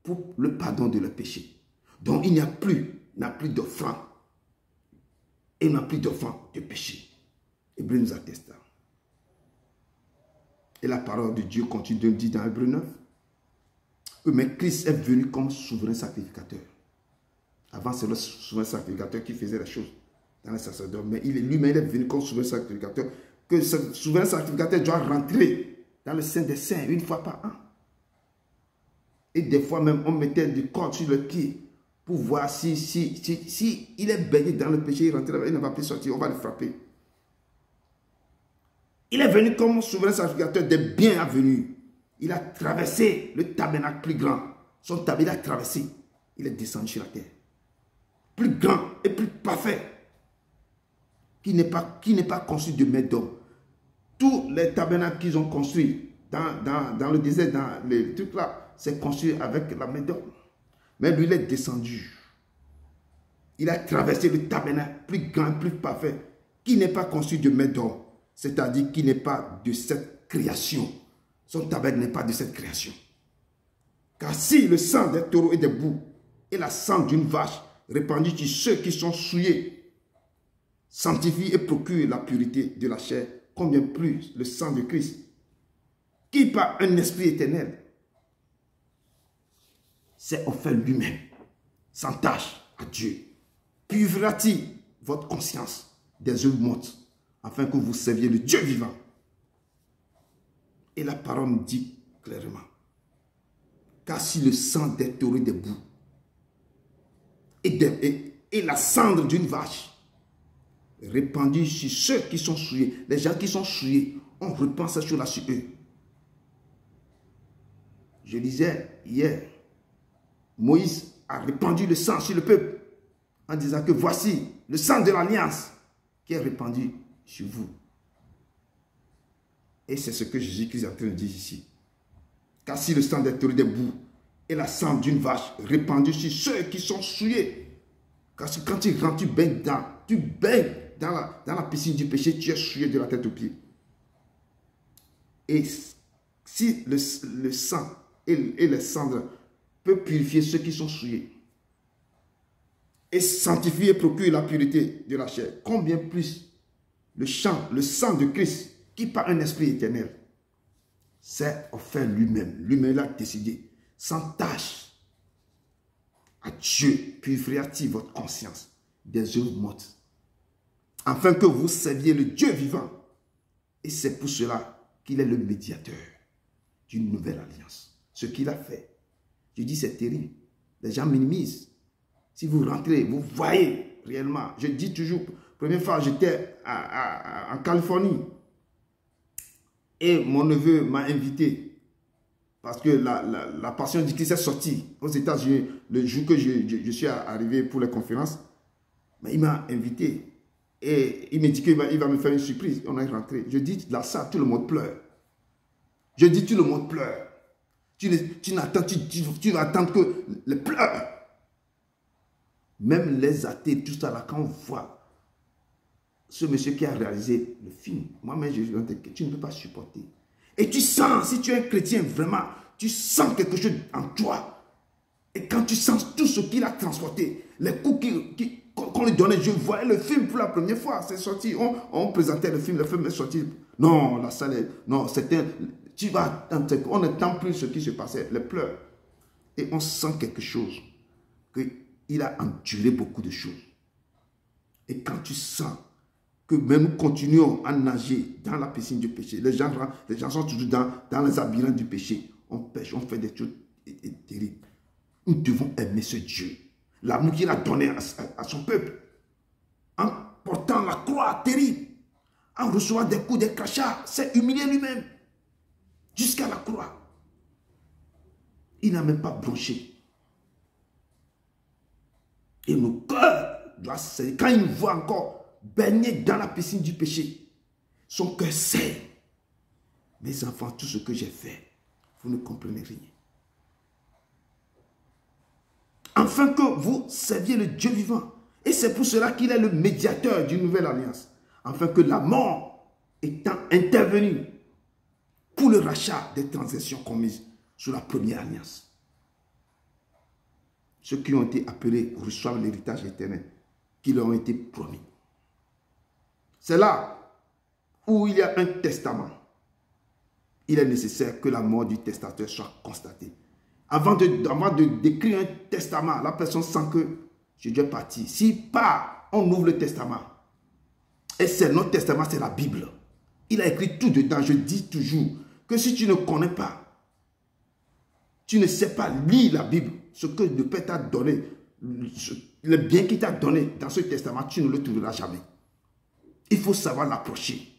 pour le pardon de le péché. Donc il n'y a plus d'offrande. Et il n'y a plus d'offrande de péché. Hébreu nous atteste. Et la parole de Dieu continue de dire dans Hébreu 9, mais Christ est venu comme souverain sacrificateur. Avant, c'est le souverain sacrificateur qui faisait les choses dans les sacerdoces. Mais lui-même, il est venu comme souverain sacrificateur. Que ce souverain sacrificateur doit rentrer dans le Saint des Saints une fois par an. Et des fois même, on mettait du cordes sur le pied pour voir si il est baigné dans le péché, il rentre là, il ne va plus sortir, on va le frapper. Il est venu comme souverain sacrificateur des biens à venir. Il a traversé le tabernacle plus grand. Son tabernacle a traversé. Il est descendu sur la terre. Plus grand et plus parfait. Qui n'est pas construit de main d'homme. Tous les tabernacles qu'ils ont construits dans le désert, dans les trucs là, c'est construit avec la main d'homme. Mais lui, il est descendu. Il a traversé le tabernacle plus grand, plus parfait, qui n'est pas construit de main d'homme. C'est-à-dire qui n'est pas de cette création. Son tabernacle n'est pas de cette création. Car si le sang des taureaux et des boucs et la sang d'une vache répandue sur ceux qui sont souillés sanctifie et procure la pureté de la chair, combien plus le sang de Christ, qui par un esprit éternel s'est offert lui-même, sans tâche à Dieu, purifiera-t-il votre conscience des œuvres mortes, afin que vous serviez le Dieu vivant. Et la parole nous dit clairement, car si le sang des taureaux et des boucs et la cendre d'une vache répandue sur ceux qui sont souillés, les gens qui sont souillés, on repense cette chose-là sur eux. Je disais hier, Moïse a répandu le sang sur le peuple en disant que voici le sang de l'alliance qui est répandu sur vous. Et c'est ce que Jésus-Christ est en train de dire ici. Car si le sang des taureaux, des boucs et la sang d'une vache répandue sur ceux qui sont souillés, parce que quand tu rentres, tu baignes dans la piscine du péché, tu es souillé de la tête aux pieds. Et si le sang et les cendres peuvent purifier ceux qui sont souillés et sanctifier et procurer la pureté de la chair, combien plus le sang de Christ, qui par un esprit éternel s'est offert lui-même. Lui-même l'a décidé, sans tâche à Dieu purifiera-t-il votre conscience des œuvres mortes, afin que vous serviez le Dieu vivant. Et c'est pour cela qu'il est le médiateur d'une nouvelle alliance. Ce qu'il a fait, je dis c'est terrible. Les gens minimisent. Si vous rentrez, vous voyez réellement. Je dis toujours, première fois j'étais en Californie et mon neveu m'a invité parce que la Passion du Christ est sortie aux États-Unis le jour que je suis arrivé pour les conférences. Mais il m'a invité et il m'a dit qu'il va me faire une surprise. On est rentré. Je dis là, ça, tout le monde pleure. Je dis tout le monde pleure. Tu vas attendre que les pleurs. Même les athées, tout ça là, quand on voit ce monsieur qui a réalisé le film, moi-même, tu ne peux pas supporter. Et tu sens, si tu es un chrétien vraiment, tu sens quelque chose en toi. Et quand tu sens tout ce qu'il a transporté, les coups qu'on lui donnait, je voyais le film pour la première fois, c'est sorti, on présentait le film est sorti. Non, la salle est, non, c'était, tu vas, on n'entend plus ce qui se passait, les pleurs. Et on sent quelque chose, qu'il a enduré beaucoup de choses. Et quand tu sens que même nous continuons à nager dans la piscine du péché, les gens sont toujours dans les labyrinthes du péché, on pêche, on fait des choses terribles. Nous devons aimer ce Dieu. L'amour qu'il a donné à son peuple. En portant la croix terrible. En recevant des coups, des crachats. C'est humilier lui-même. Jusqu'à la croix. Il n'a même pas bronché. Et nos cœurs doivent saigner. Quand il nous voit encore baigner dans la piscine du péché, son cœur saigne. Mes enfants, tout ce que j'ai fait, vous ne comprenez rien. Afin que vous serviez le Dieu vivant. Et c'est pour cela qu'il est le médiateur d'une nouvelle alliance. Afin que la mort étant intervenue pour le rachat des transgressions commises sous la première alliance. Ceux qui ont été appelés reçoivent l'héritage éternel qui leur ont été promis. C'est là où il y a un testament. Il est nécessaire que la mort du testateur soit constatée. Avant de décrire un testament, la personne sent que je dois partir. Si pas, on ouvre le testament. Et c'est notre testament, c'est la Bible. Il a écrit tout dedans. Je dis toujours que si tu ne connais pas, tu ne sais pas lire la Bible, ce que le Père t'a donné, le bien qu'il t'a donné dans ce testament, tu ne le trouveras jamais. Il faut savoir l'approcher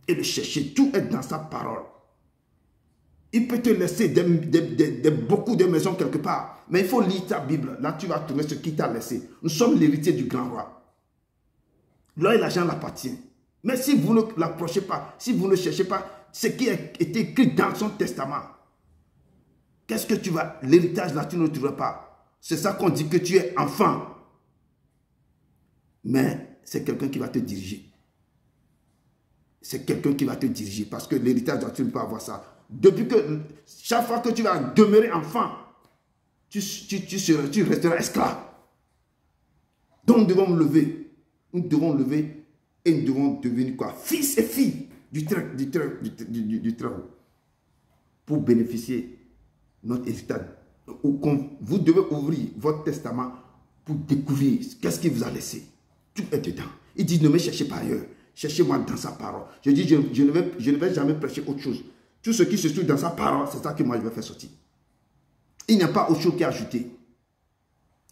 et le chercher. Tout est dans sa parole. Il peut te laisser beaucoup de maisons quelque part. Mais il faut lire ta Bible. Là, tu vas trouver ce qu'il t'a laissé. Nous sommes l'héritier du grand roi. L'or et l'argent l'appartient. Mais si vous ne l'approchez pas, si vous ne cherchez pas ce qui a été écrit dans son testament, qu'est-ce que tu vas... L'héritage là, tu ne le trouveras pas. C'est ça qu'on dit que tu es enfant. Mais c'est quelqu'un qui va te diriger. C'est quelqu'un qui va te diriger. Parce que l'héritage, tu ne peux pas avoir ça. Depuis que, chaque fois que tu vas demeurer enfant, tu resteras esclave. Donc nous devons lever. Nous devons lever et nous devons devenir quoi? Fils et filles du Très-Haut. Pour bénéficier de notre héritage. Vous devez ouvrir votre testament pour découvrir qu'est-ce qu'il vous a laissé. Tout est dedans. Il dit ne me cherchez pas ailleurs. Cherchez-moi dans sa parole. Je dis je ne vais jamais prêcher autre chose. Tout ce qui se trouve dans sa parole, c'est ça que moi je vais faire sortir. Il n'y a pas autre chose qui est ajouté.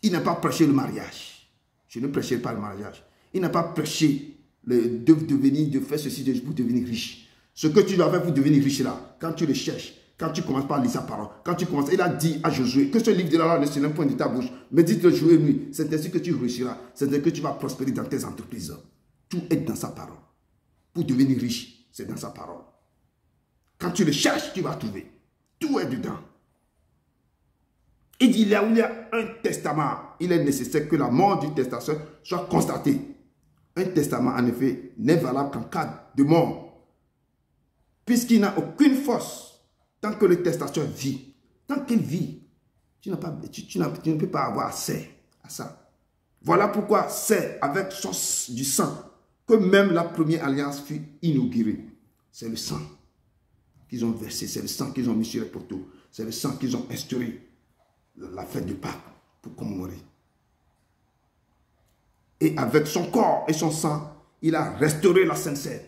Il n'a pas prêché le mariage. Je ne prêcherai pas le mariage. Il n'a pas prêché de faire ceci pour devenir riche. Ce que tu dois faire pour devenir riche là, quand tu le cherches, quand tu commences par lire sa parole, quand tu commences, il a dit à Josué que ce livre de la loi ne se lève point de ta bouche, mais dites-le jour et nuit. C'est ainsi que tu réussiras. C'est ainsi que tu vas prospérer dans tes entreprises. Tout est dans sa parole. Pour devenir riche, c'est dans sa parole. Quand tu le cherches, tu vas trouver. Tout est dedans. Il dit, là où il y a un testament, il est nécessaire que la mort du testateur soit constatée. Un testament, en effet, n'est valable qu'en cas de mort. Puisqu'il n'a aucune force tant que le testateur vit. Tant qu'il vit, tu ne peux pas avoir accès à ça. Voilà pourquoi c'est avec du sang que même la première alliance fut inaugurée. C'est le sang qu'ils ont versé, c'est le sang qu'ils ont mis sur les poteaux, c'est le sang qu'ils ont instauré la fête de Pâques. pour commémorer. Et avec son corps et son sang, il a restauré la Sainte Seine.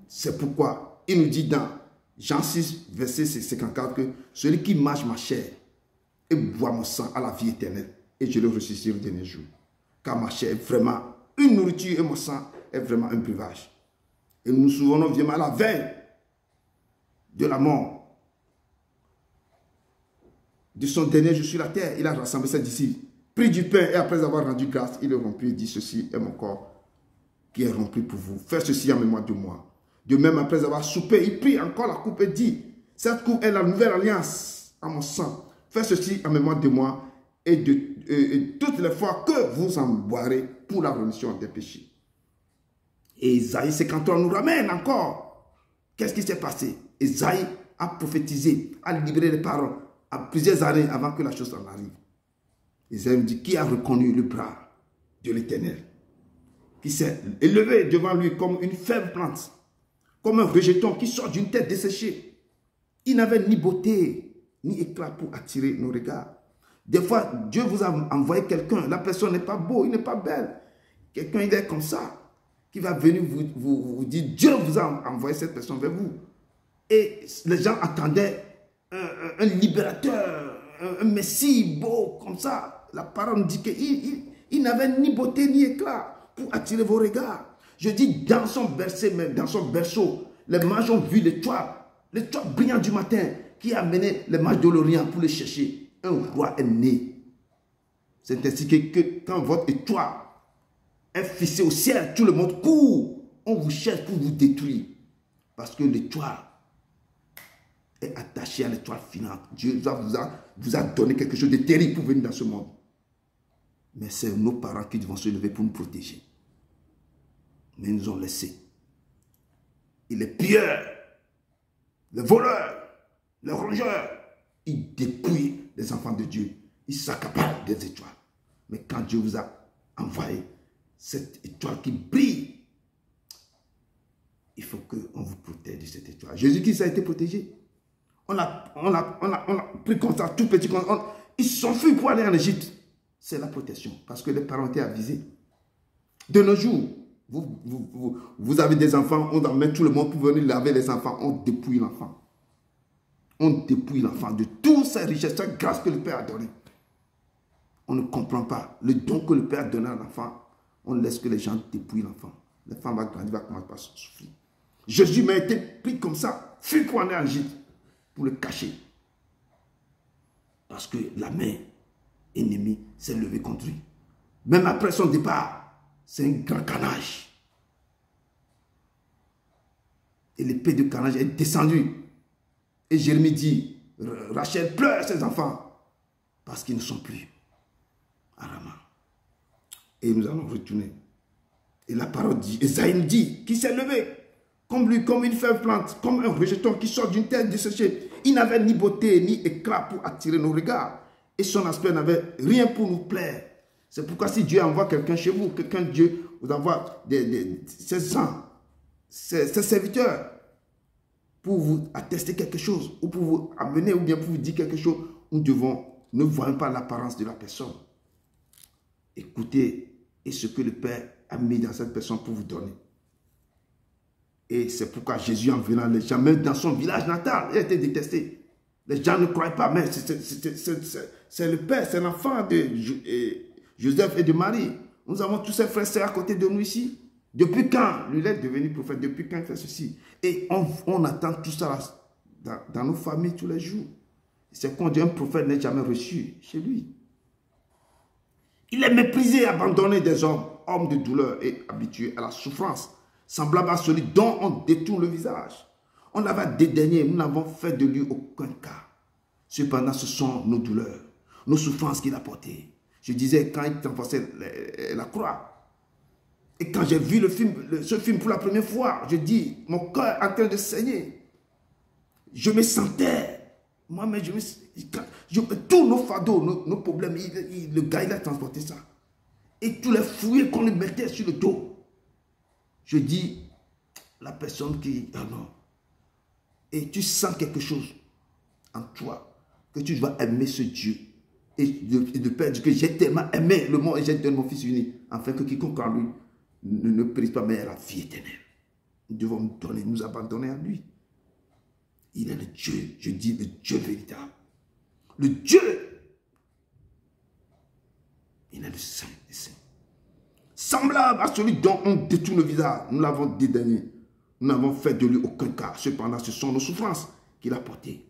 C'est pourquoi il nous dit dans Jean 6, verset 54 que celui qui mange ma chair et boit mon sang a la vie éternelle et je le ressusciterai le dernier jour. Car ma chair est vraiment une nourriture et mon sang est vraiment un breuvage. Et nous nous souvenons bien à la veille de la mort de son dernier jour sur la terre. Il a rassemblé ses disciples, pris du pain et après avoir rendu grâce, il le rompit et dit ceci est mon corps qui est rempli pour vous. Faites ceci en mémoire de moi. De même, après avoir soupé, il prit encore la coupe et dit, cette coupe est la nouvelle alliance à mon sang. Faites ceci en mémoire de moi et toutes les fois que vous en boirez pour la rémission des péchés. Et Isaïe 53 nous ramène encore. Qu'est-ce qui s'est passé? Isaïe a prophétisé, a libéré les paroles à plusieurs années avant que la chose en arrive. Isaïe nous dit, qui a reconnu le bras de l'Éternel, qui s'est élevé devant lui comme une faible plante, comme un rejeton qui sort d'une tête desséchée. Il n'avait ni beauté, ni éclat pour attirer nos regards. Des fois, Dieu vous a envoyé quelqu'un, la personne n'est pas beau, il n'est pas belle. Quelqu'un, il est comme ça, qui va venir vous dire, Dieu vous a envoyé cette personne vers vous. Et les gens attendaient un libérateur, un messie beau, comme ça. La parole nous dit qu'il n'avait ni beauté, ni éclat pour attirer vos regards. Je dis, dans son berceau, les mages ont vu l'étoile brillant du matin qui a amené les mages de l'Orient pour les chercher. Un roi est né. C'est ainsi que quand votre étoile est fixée au ciel, tout le monde court. On vous cherche pour vous détruire. Parce que l'étoile est attachée à l'étoile filante. Dieu vous a donné quelque chose de terrible pour venir dans ce monde. Mais c'est nos parents qui vont se lever pour nous protéger. Mais ils nous ont laissés. Et les pilleurs, les voleurs, les rongeurs, ils dépouillent les enfants de Dieu. Ils s'accaparent des étoiles. Mais quand Dieu vous a envoyé cette étoile qui brille, il faut qu'on vous protège de cette étoile. Jésus-Christ a été protégé. On a pris comme ça, tout petit. Ils s'enfuient pour aller en Égypte. C'est la protection. Parce que les parents étaient avisés. De nos jours, vous avez des enfants, on emmène tout le monde pour venir laver les enfants. On dépouille l'enfant. On dépouille l'enfant de toutes ces richesses, cette grâce que le Père a donnée. On ne comprend pas le don que le Père a donné à l'enfant. On laisse que les gens dépouillent l'enfant. L'enfant va grandir, va commencer par souffrir. Jésus m'a été pris comme ça, fui pour aller en Égypte, pour le cacher. Parce que la main ennemie s'est levée contre lui. Même après son départ, c'est un grand carnage. Et l'épée de carnage est descendue. Et Jérémie dit, Rachel pleure ses enfants parce qu'ils ne sont plus à Rama. Et nous allons retourner. Et la parole dit, Esaïe nous dit, qui s'est levé comme lui, comme une faible plante, comme un rejeton qui sort d'une terre desséchée. Il n'avait ni beauté ni éclat pour attirer nos regards. Et son aspect n'avait rien pour nous plaire. C'est pourquoi si Dieu envoie quelqu'un chez vous, Dieu vous envoie ses gens, ses serviteurs, pour vous attester quelque chose, ou pour vous amener, ou bien pour vous dire quelque chose, ne voyons pas l'apparence de la personne. Écoutez, et ce que le Père a mis dans cette personne pour vous donner. Et c'est pourquoi Jésus, en venant, les gens, même dans son village natal, il a été détesté. Les gens ne croyaient pas, mais c'est le Père, c'est l'enfant de Joseph et de Marie. Nous avons tous ces frères et sœurs à côté de nous ici. Depuis quand lui est devenu prophète? Depuis quand il fait ceci? Et on attend tout ça dans nos familles tous les jours. C'est qu'on dit un prophète n'est jamais reçu chez lui. Il est méprisé, abandonné des hommes de douleur et habitués à la souffrance, semblable à celui dont on détourne le visage. On l'avait dédaigné, nous n'avons fait de lui aucun cas. Cependant, ce sont nos douleurs, nos souffrances qu'il a portées. Je disais, quand il transportait la croix, et quand j'ai vu ce film pour la première fois, je dis, mon cœur est en train de saigner. Je me sentais, moi-même, tous nos fardeaux, nos problèmes, le gars, il a transporté ça. Et tous les fouilles qu'on lui mettait sur le dos. Je dis, la personne qui, ah non. Et tu sens quelque chose en toi. que tu dois aimer ce Dieu. Et le Père dit que j'ai tellement aimé le monde et j'ai donné mon Fils unique, afin que quiconque en lui ne périsse pas, mais ait la vie éternelle. Nous devons nous donner, nous abandonner à lui. Il est le Dieu, je dis le Dieu véritable. Le Dieu, il est le Saint des Saints. Semblable à celui dont on détourne le visage, nous l'avons dédaigné. Nous n'avons fait de lui aucun cas. Cependant, ce sont nos souffrances qu'il a portées.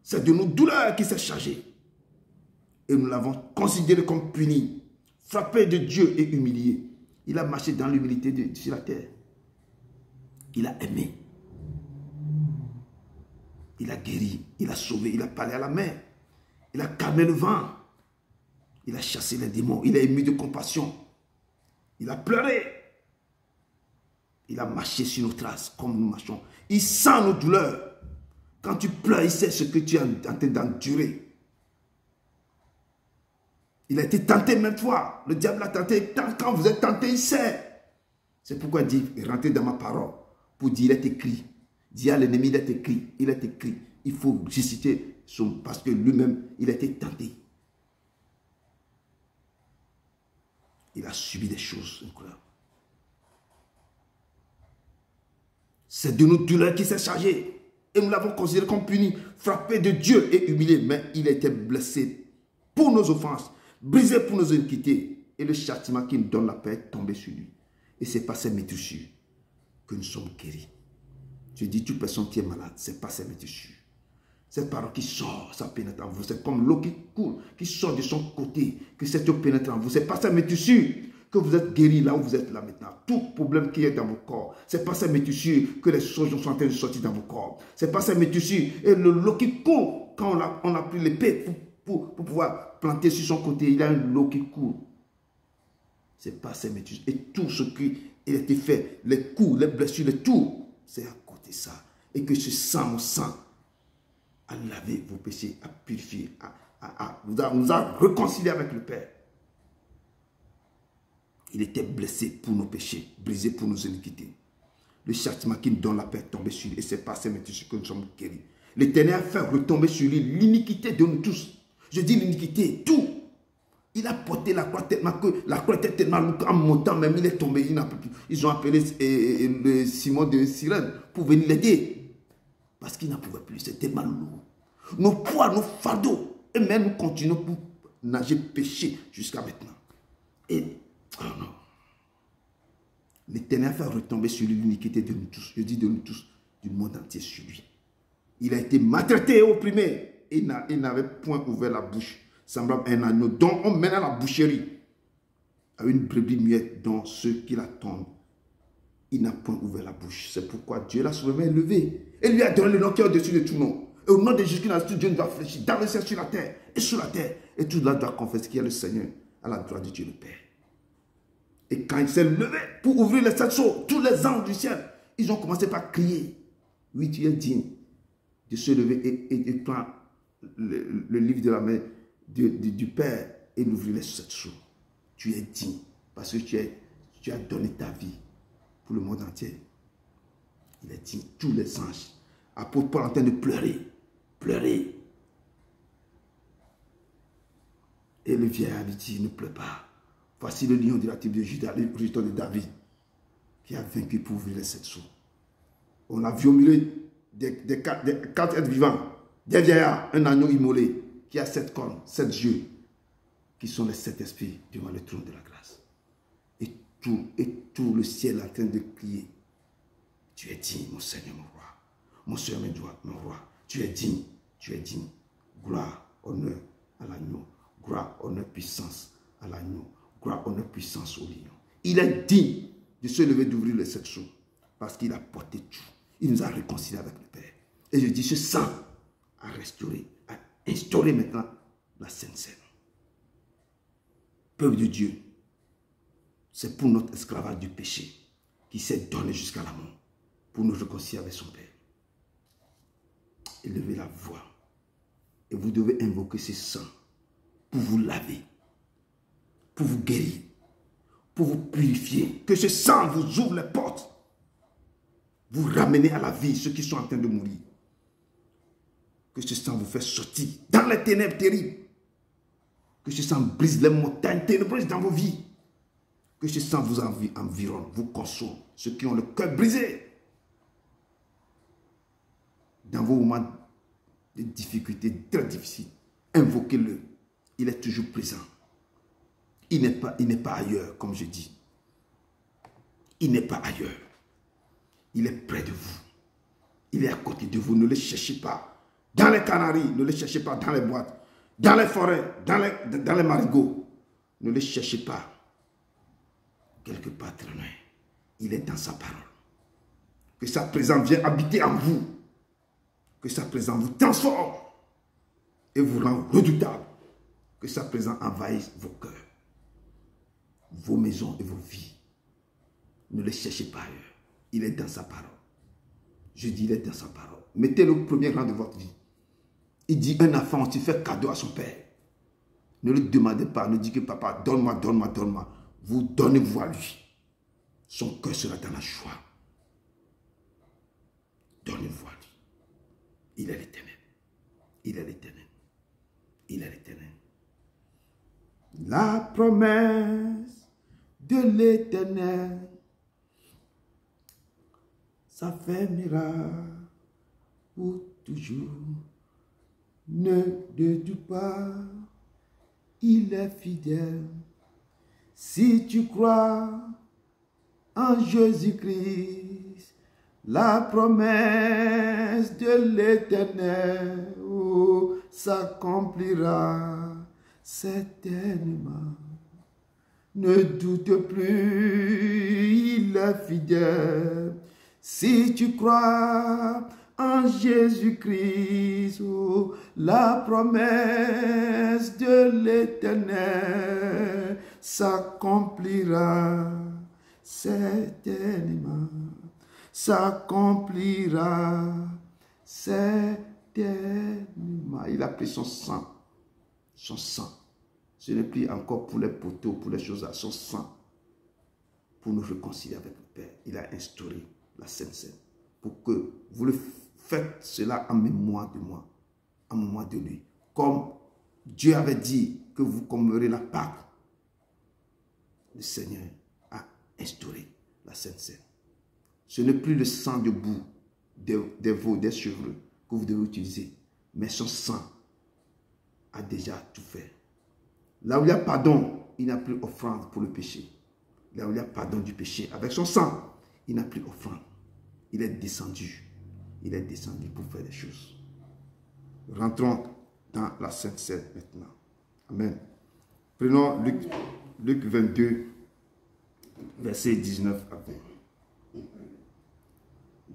C'est de nos douleurs qu'il s'est chargé. Et nous l'avons considéré comme puni, frappé de Dieu et humilié. Il a marché dans l'humilité sur la terre. Il a aimé. Il a guéri, il a sauvé, il a parlé à la mer. Il a calmé le vent. Il a chassé les démons. Il a ému de compassion. Il a pleuré. Il a marché sur nos traces comme nous marchons. Il sent nos douleurs. Quand tu pleures, il sait ce que tu es en train d'endurer. Il a été tenté même fois. Le diable l'a tenté. Quand vous êtes tenté, il sait. C'est pourquoi il dit, rentrez dans ma parole. Pour dire, il est écrit. Dis à l'ennemi, il est écrit. Il est écrit. Il faut citer son... Parce que lui-même, il a été tenté. Il a subi des choses incroyables. C'est de nos douleurs qu'il s'est chargé. Et nous l'avons considéré comme puni, frappé de Dieu et humilié. Mais il a été blessé pour nos offenses, brisé pour nos iniquités. Et le châtiment qui nous donne la paix est tombé sur lui. Et c'est par ses métissures que nous sommes guéris. Je dis, toute personne qui est malade, c'est pas ses métissures. Cette parole qui sort, ça pénètre en vous. C'est comme l'eau qui coule, qui sort de son côté, que cette eau pénètre en vous. C'est pas sa métissure que vous êtes guéri là où vous êtes là maintenant. Tout problème qui est dans vos corps, c'est pas sa métissure que les choses sont en train de sortir dans vos corps. C'est pas sa métissure. Et l'eau qui coule, quand on a pris l'épée pour pouvoir planter sur son côté, il y a une eau qui coule. C'est pas sa métissure. Et tout ce qui a été fait, les coups, les blessures, le tout, c'est à côté de ça. Et que ce sang, mon sang, à laver vos péchés, à purifier, nous a réconciliés avec le Père. Il était blessé pour nos péchés, brisé pour nos iniquités. Le châtiment qui nous donne la paix est tombé sur lui. Et c'est par ces métissures que nous sommes guéris. L'Éternel a fait retomber sur lui l'iniquité de nous tous. Je dis l'iniquité, tout. Il a porté la croix tellement que la croix était tellement lourde. En montant même, il est tombé. Il n'a plus. Ils ont appelé Simon de Cyrène pour venir l'aider. Parce qu'il n'en pouvait plus. C'est tellement lourd. Nos poids, nos fardeaux. Et même nous continuons pour nager, pécher jusqu'à maintenant. Et, oh non. L'Éternel a fait retomber sur lui l'iniquité de nous tous. Je dis de nous tous, du monde entier sur lui. Il a été maltraité et opprimé. Il n'avait point ouvert la bouche. Semblable à un agneau dont on mène à la boucherie. À une brebis muette dont ceux qui l'attendent. Il n'a point ouvert la bouche. C'est pourquoi Dieu l'a soulevement élevé. Et lui a donné le nom qui est au-dessus de tout nom. Et au nom de Jésus-Christ, Dieu nous doit fléchir dans le ciel, sur la terre et sous la terre. Et tout cela doit confesser qu'il y a le Seigneur à la droite de Dieu le Père. Et quand il s'est levé pour ouvrir les sept sceaux, tous les anges du ciel, ils ont commencé par crier. Oui, tu es digne de se lever et prendre le livre de la main du Père et d'ouvrir les sept sceaux. Tu es digne parce que tu as donné ta vie pour le monde entier. Il est digne, tous les anges. Apôtre Paul en train de pleurer. Pleurer. Et le vieillard lui dit, ne pleure pas. Voici le lion de la tribu de Juda, le rejeton de David, qui a vaincu pour ouvrir les sept sceaux. On a vu au milieu des quatre êtres vivants, des vieillards, un agneau immolé, qui a 7 cornes, 7 yeux, qui sont les 7 esprits devant le trône de la grâce. Et tout le ciel est en train de crier. Tu es digne, mon Seigneur, mon roi. Mon Seigneur, mon roi. Tu es digne, tu es digne. Gloire, honneur à l'agneau. Gloire, honneur, puissance à l'agneau. Gloire, honneur, puissance au lion. Il est digne de se lever, d'ouvrir les 7 sceaux. Parce qu'il a porté tout. Il nous a réconciliés avec le Père. Et je dis, ce sang a restauré, a instauré maintenant la Sainte Seine. Peuple de Dieu, c'est pour notre esclavage du péché qui s'est donné jusqu'à la mort pour nous réconcilier avec son Père. Élevez la voix et vous devez invoquer ce sang pour vous laver, pour vous guérir, pour vous purifier. Que ce sang vous ouvre les portes, vous ramenez à la vie ceux qui sont en train de mourir. Que ce sang vous fait sortir dans les ténèbres terribles. Que ce sang brise les montagnes ténébreuses dans vos vies. Que ce sang vous environne, vous console. Ceux qui ont le cœur brisé. Dans vos moments de difficultés très difficiles, invoquez-le. Il est toujours présent. Il n'est pas ailleurs, comme je dis. Il n'est pas ailleurs. Il est près de vous. Il est à côté de vous. Ne le cherchez pas. Dans les Canaries, ne le cherchez pas dans les boîtes. Dans les forêts, dans les marigots. Ne le cherchez pas. Quelque part très loin. Il est dans sa parole. Que sa présence vienne habiter en vous. Que sa présence vous transforme et vous rend redoutable. Que sa présence envahisse vos cœurs, vos maisons et vos vies. Ne le cherchez pas ailleurs. Il est dans sa parole. Je dis, il est dans sa parole. Mettez-le au premier rang de votre vie. Il dit, un enfant, tu fais cadeau à son père. Ne le demandez pas, ne dites que papa, donne-moi, donne-moi, donne-moi. Vous donnez-vous à lui. Son cœur sera dans la joie. Donnez-vous à lui. Il est l'Éternel. Il est l'Éternel. Il est l'Éternel. La promesse de l'Éternel s'affermira pour toujours. Ne le doute pas, il est fidèle. Si tu crois en Jésus-Christ, la promesse de l'Éternel s'accomplira certainement. Ne doute plus, il est fidèle. Si tu crois en Jésus-Christ, la promesse de l'Éternel s'accomplira certainement. S'accomplira certainement. Il a pris son sang. Son sang. Ce n'est plus encore pour les poteaux, pour les choses à son sang. Pour nous réconcilier avec le Père. Il a instauré la Sainte Seine. Pour que vous le faites cela en mémoire de moi. En mémoire de lui. Comme Dieu avait dit que vous commémorez la Pâque. Le Seigneur a instauré la Sainte Seine. Ce n'est plus le sang de boue, des veaux, des chevreux que vous devez utiliser. Mais son sang a déjà tout fait. Là où il y a pardon, il n'y a plus offrande pour le péché. Là où il y a pardon du péché, avec son sang, il n'y a plus offrande. Il est descendu. Il est descendu pour faire des choses. Rentrons dans la Sainte Seine maintenant. Amen. Prenons Luc 22, versets 19 à 20.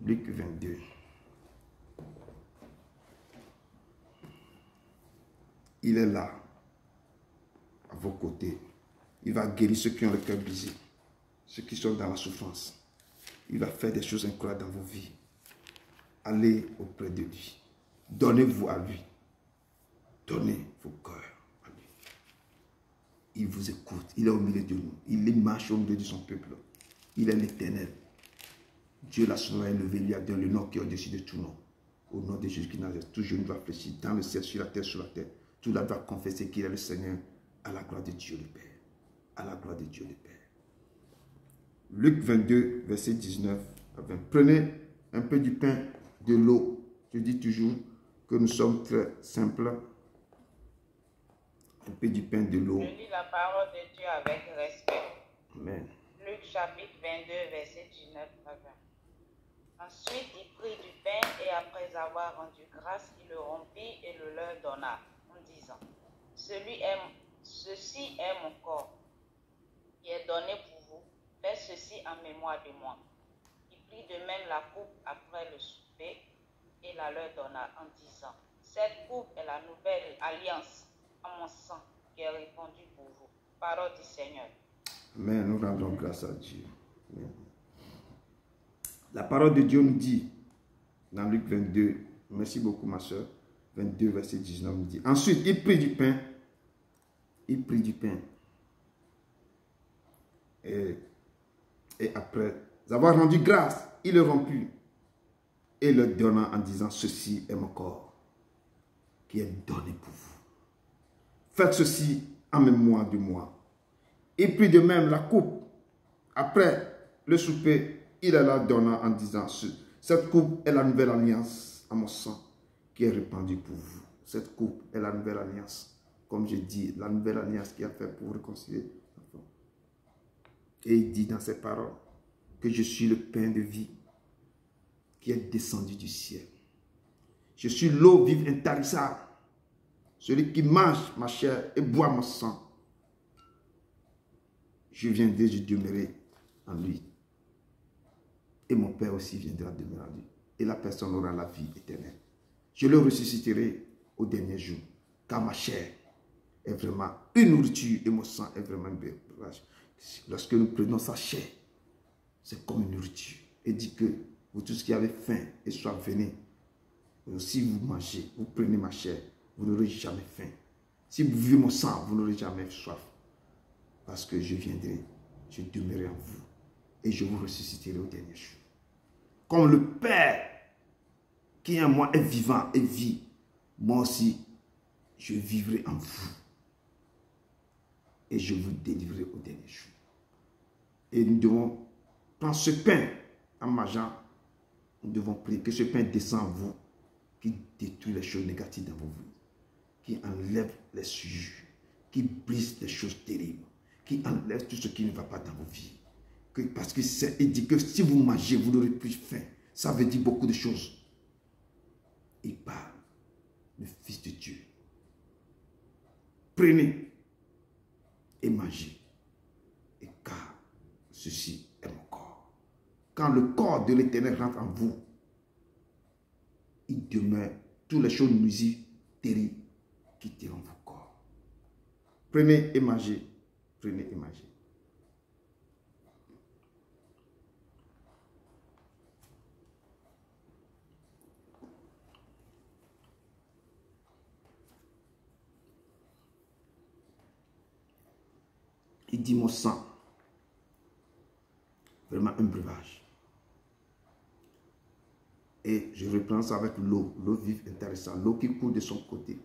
Luc 22. Il est là, à vos côtés. Il va guérir ceux qui ont le cœur brisé, ceux qui sont dans la souffrance. Il va faire des choses incroyables dans vos vies. Allez auprès de lui. Donnez-vous à lui. Donnez vos cœurs à lui. Il vous écoute. Il est au milieu de nous. Il marche au milieu de son peuple. Il est l'Éternel. Dieu l'a son nom élevé, lui a donné le nom qui est au-dessus de tout nom. Au nom de Jésus qui Nazareth, tout genou doit fléchir dans le ciel, sur la terre, sur la terre. Tout là doit confesser qu'il est le Seigneur, à la gloire de Dieu le Père. À la gloire de Dieu le Père. Luc 22, verset 19 à 20. Prenez un peu du pain, de l'eau. Je dis toujours que nous sommes très simples. Un peu du pain, de l'eau. Je lis la parole de Dieu avec respect. Amen. Luc chapitre 22, verset 19 à 20. Ensuite, il prit du pain et après avoir rendu grâce, il le rompit et le leur donna, en disant, ceci est mon corps, qui est donné pour vous. Faites ceci en mémoire de moi. Il prit de même la coupe après le souper et la leur donna, en disant, cette coupe est la nouvelle alliance en mon sang qui est répandue pour vous. Parole du Seigneur. Amen. Nous rendons grâce à Dieu. Amen. La parole de Dieu nous dit, dans Luc 22, merci beaucoup ma soeur, 22 verset 19 nous dit, ensuite il prit du pain, et après avoir rendu grâce, il le rompit et le donna en disant, ceci est mon corps qui est donné pour vous. Faites ceci en mémoire de moi. Et puis de même, la coupe, après le souper, il la donna en disant, cette coupe est la nouvelle alliance à mon sang qui est répandue pour vous. Cette coupe est la nouvelle alliance. Comme je dis, la nouvelle alliance qui a fait pour vous réconcilier. Et il dit dans ses paroles que je suis le pain de vie qui est descendu du ciel. Je suis l'eau vive intarissable. Celui qui mange ma chair et boit mon sang. Je viendrai, je demeurerai en lui. Et mon Père aussi viendra demeurer en lui. Et la personne aura la vie éternelle. Je le ressusciterai au dernier jour. Car ma chair est vraiment une nourriture et mon sang est vraiment un breuvage. Lorsque nous prenons sa chair, c'est comme une nourriture. Et dit que vous tous qui avez faim et soif, venez. Si vous mangez, vous prenez ma chair, vous n'aurez jamais faim. Si vous buvez mon sang, vous n'aurez jamais soif. Parce que je viendrai, je demeurerai en vous. Et je vous ressusciterai au dernier jour. Comme le Père qui en moi est vivant et vit, moi aussi, je vivrai en vous. Et je vous délivrerai au dernier jour. Et nous devons prendre ce pain en mangeant. Nous devons prier que ce pain descende en vous, qui détruit les choses négatives dans vos vies, qui enlève les sujets, qui brise les choses terribles, qui enlève tout ce qui ne va pas dans vos vies. Parce qu'il dit que si vous mangez, vous n'aurez plus faim. Ça veut dire beaucoup de choses. Il parle, le Fils de Dieu. Prenez et mangez. Et car ceci est mon corps. Quand le corps de l'Éternel rentre en vous, il demeure toutes les choses nuisibles, terribles, quitteront vos corps. Prenez et mangez. Prenez et mangez. Il dit mon sang. Vraiment un breuvage. Et je reprends ça avec l'eau. L'eau vive intéressante. L'eau qui coule de son côté.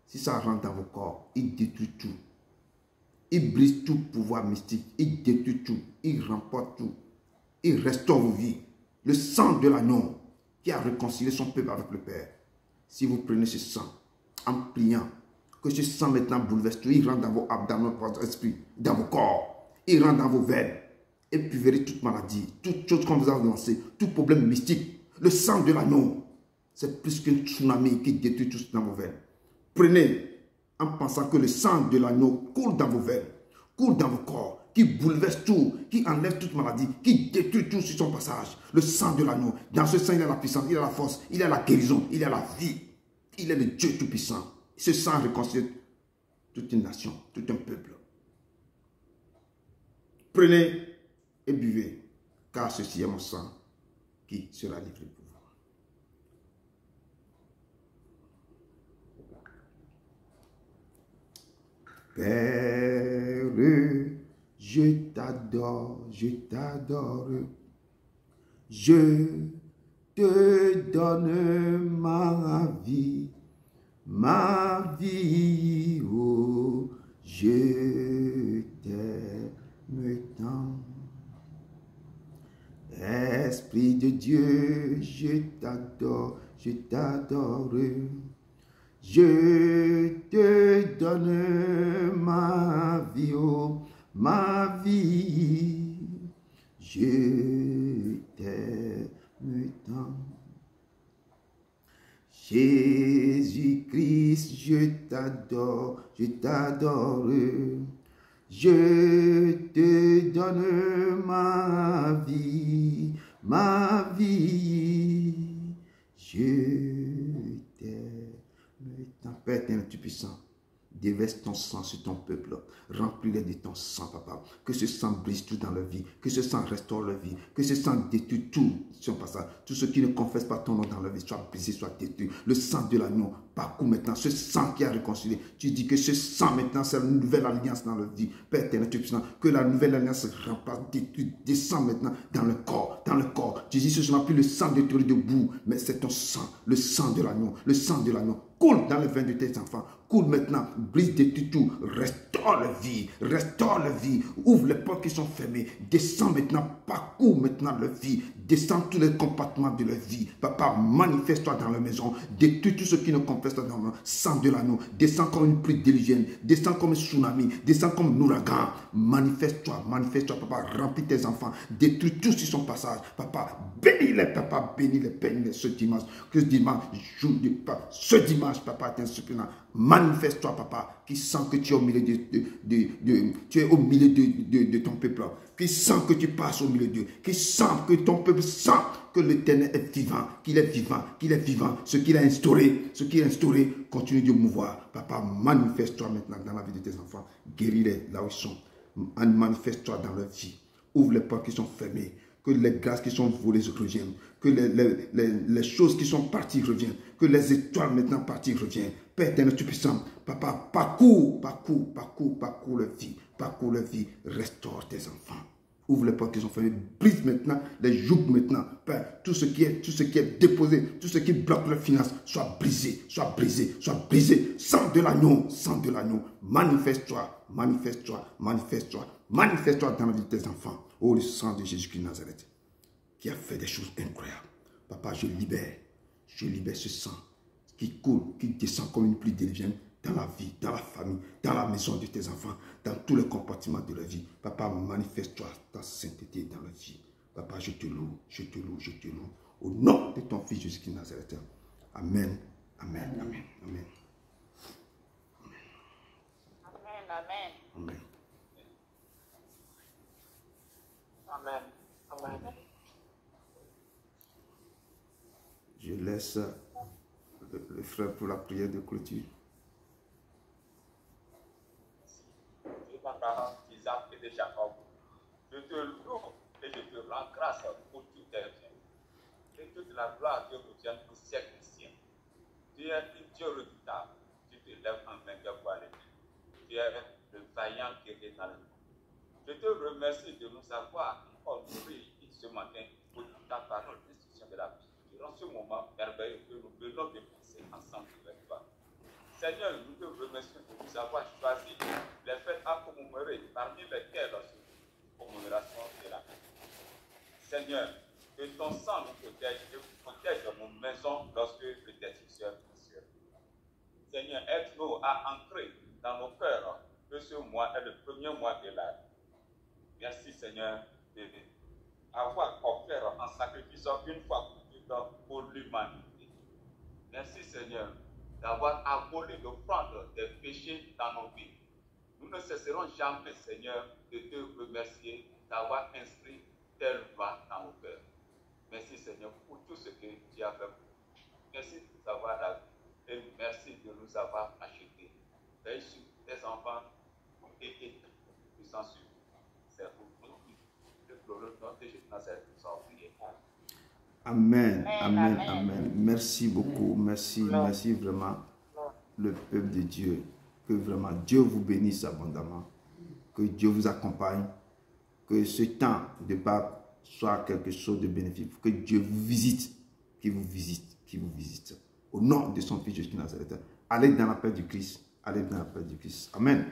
Si ça rentre dans vos corps, il détruit tout. Il brise tout pouvoir mystique. Il détruit tout. Il remporte tout. Il restaure vos vies. Le sang de l'agneau qui a réconcilié son peuple avec le Père. Si vous prenez ce sang en priant, que ce sang maintenant bouleverse tout, il rentre dans vos âmes, dans votre esprit, dans vos corps. Il rentre dans vos veines. Et puis verrez toute maladie, toute chose qu'on vous a lancé, tout problème mystique. Le sang de l'agneau, c'est plus qu'un tsunami qui détruit tout dans vos veines. Prenez en pensant que le sang de l'agneau coule dans vos veines, coule dans vos corps, qui bouleverse tout, qui enlève toute maladie, qui détruit tout sur son passage. Le sang de l'agneau, dans ce sang il y a la puissance, il y a la force, il y a la guérison, il y a la vie. Il est le Dieu tout-puissant. Ce sang réconcilie toute une nation, tout un peuple. Prenez et buvez, car ceci est mon sang qui sera livré pour vous. Père, je t'adore, je t'adore. Je te donne ma vie, oh, je t'aime tant. Esprit de Dieu, je t'adore, je t'adore. Je te donne ma vie, oh, ma vie. Je t'aime tant. Jésus-Christ, je t'adore, je t'adore. Je te donne ma vie, ma vie. Je t'aime tant. Père éternel, Tout-Puissant, déverse ton sang sur ton peuple. Remplis-les de ton sang, papa. Que ce sang brise tout dans leur vie. Que ce sang restaure leur vie. Que ce sang détruit tout sur son passage. Tous ceux qui ne confessent pas ton nom dans leur vie, soit brisé, soit détruit. Le sang de l'agneau parcourt maintenant. Ce sang qui a réconcilié. Tu dis que ce sang maintenant, c'est une nouvelle alliance dans leur vie. Père éternel, Tout-Puissant, que la nouvelle alliance se remplace, détruit, descend maintenant dans le corps. Dans le corps. Jésus, ce ne sera plus le sang de taureau debout, mais c'est ton sang, le sang de l'agneau, le sang de l'agneau. Coule dans les veines de tes enfants. Coule maintenant, brise des tutous, restaure la vie, ouvre les portes qui sont fermées, descends maintenant, parcours maintenant leur vie, descends tous les compartiments de leur vie. Papa, manifeste-toi dans la maison, détruis tout ce qui ne confesse pas dans le sang de l'agneau, descends comme une pluie diluvienne, descends comme un tsunami, descends comme un ouragan, manifeste-toi, papa, remplis tes enfants, détruis tout sur son passage, papa, bénis-les, papa, bénis-les ce dimanche, que ce dimanche, papa, t'es insuffisant. Manifeste-toi, papa, qui sent que tu es au milieu de ton peuple, qui sent que tu passes au milieu d'eux, qui sent que ton peuple sent que l'Éternel est vivant, qu'il est vivant, ce qu'il a instauré, continue de mouvoir. Papa, manifeste-toi maintenant dans la vie de tes enfants, guéris-les là où ils sont, manifeste-toi dans leur vie, ouvre les portes qui sont fermées, que les grâces qui sont volées reviennent, que les choses qui sont parties reviennent, que les étoiles maintenant parties reviennent. Père éternel, tu puissant, papa, parcours leur vie, restaure tes enfants. Ouvre les portes qui sont fermées, brise maintenant les jougs maintenant. Père, tout ce qui est déposé, tout ce qui bloque leurs finances, soit brisé. Sang de l'agneau, manifeste-toi dans la vie de tes enfants. Oh, le sang de Jésus-Christ de Nazareth, qui a fait des choses incroyables. Papa, je libère ce sang qui coule, qui descend comme une pluie diluvienne dans la vie, dans la famille, dans la maison de tes enfants, dans tous les compartiments de la vie. Papa, manifeste-toi ta sainteté dans la vie. Papa, je te loue. Au nom de ton Fils Jésus-Christ de Nazareth. Amen. Je laisse le frère pour la prière de clôture. Isaac et de Jacob. Je te loue et je te rends grâce pour tout tes biens. Que toute la gloire te revienne au siècle des siècles. Tu es un Dieu redoutable. Tu te lèves en vainqueur pour aller. Tu es le vaillant guerrier dans le monde. Je te remercie de nous avoir encore nourris ce matin pour ta parole d'instruction de la vie. Durant ce moment merveilleux que nous venons de passer ensemble avec toi. Seigneur, nous te remercions de nous avoir choisi les fêtes à commémorer, parmi lesquelles la commémoration de la vie. Seigneur, que ton sang nous protège et protège nos maisons lorsque le destructeur est sûr. Seigneur, aide-nous à ancrer dans nos cœurs que ce mois est le premier mois de l'année. Merci Seigneur d'avoir offert en sacrifice une fois pour l'humanité. Merci Seigneur d'avoir aboli l'offrande des péchés dans nos vies. Nous ne cesserons jamais, Seigneur, de te remercier d'avoir inscrit telle loi dans nos cœurs. Merci, Seigneur, pour tout ce que tu as fait pour nous. Merci de nous avoir donné et merci de nous avoir achetés. Veille sur tes enfants et puissant sur nous. C'est pour nous le glorieux nom de Jésus Nazareth que nous avons prié. Amen. Merci beaucoup. Merci vraiment le peuple de Dieu. Que vraiment Dieu vous bénisse abondamment. Que Dieu vous accompagne. Que ce temps de Pâques soit quelque chose de bénéfique. Que Dieu vous visite. Qui vous visite. Au nom de son Fils Jésus Nazareth. Allez dans la paix du Christ. Amen.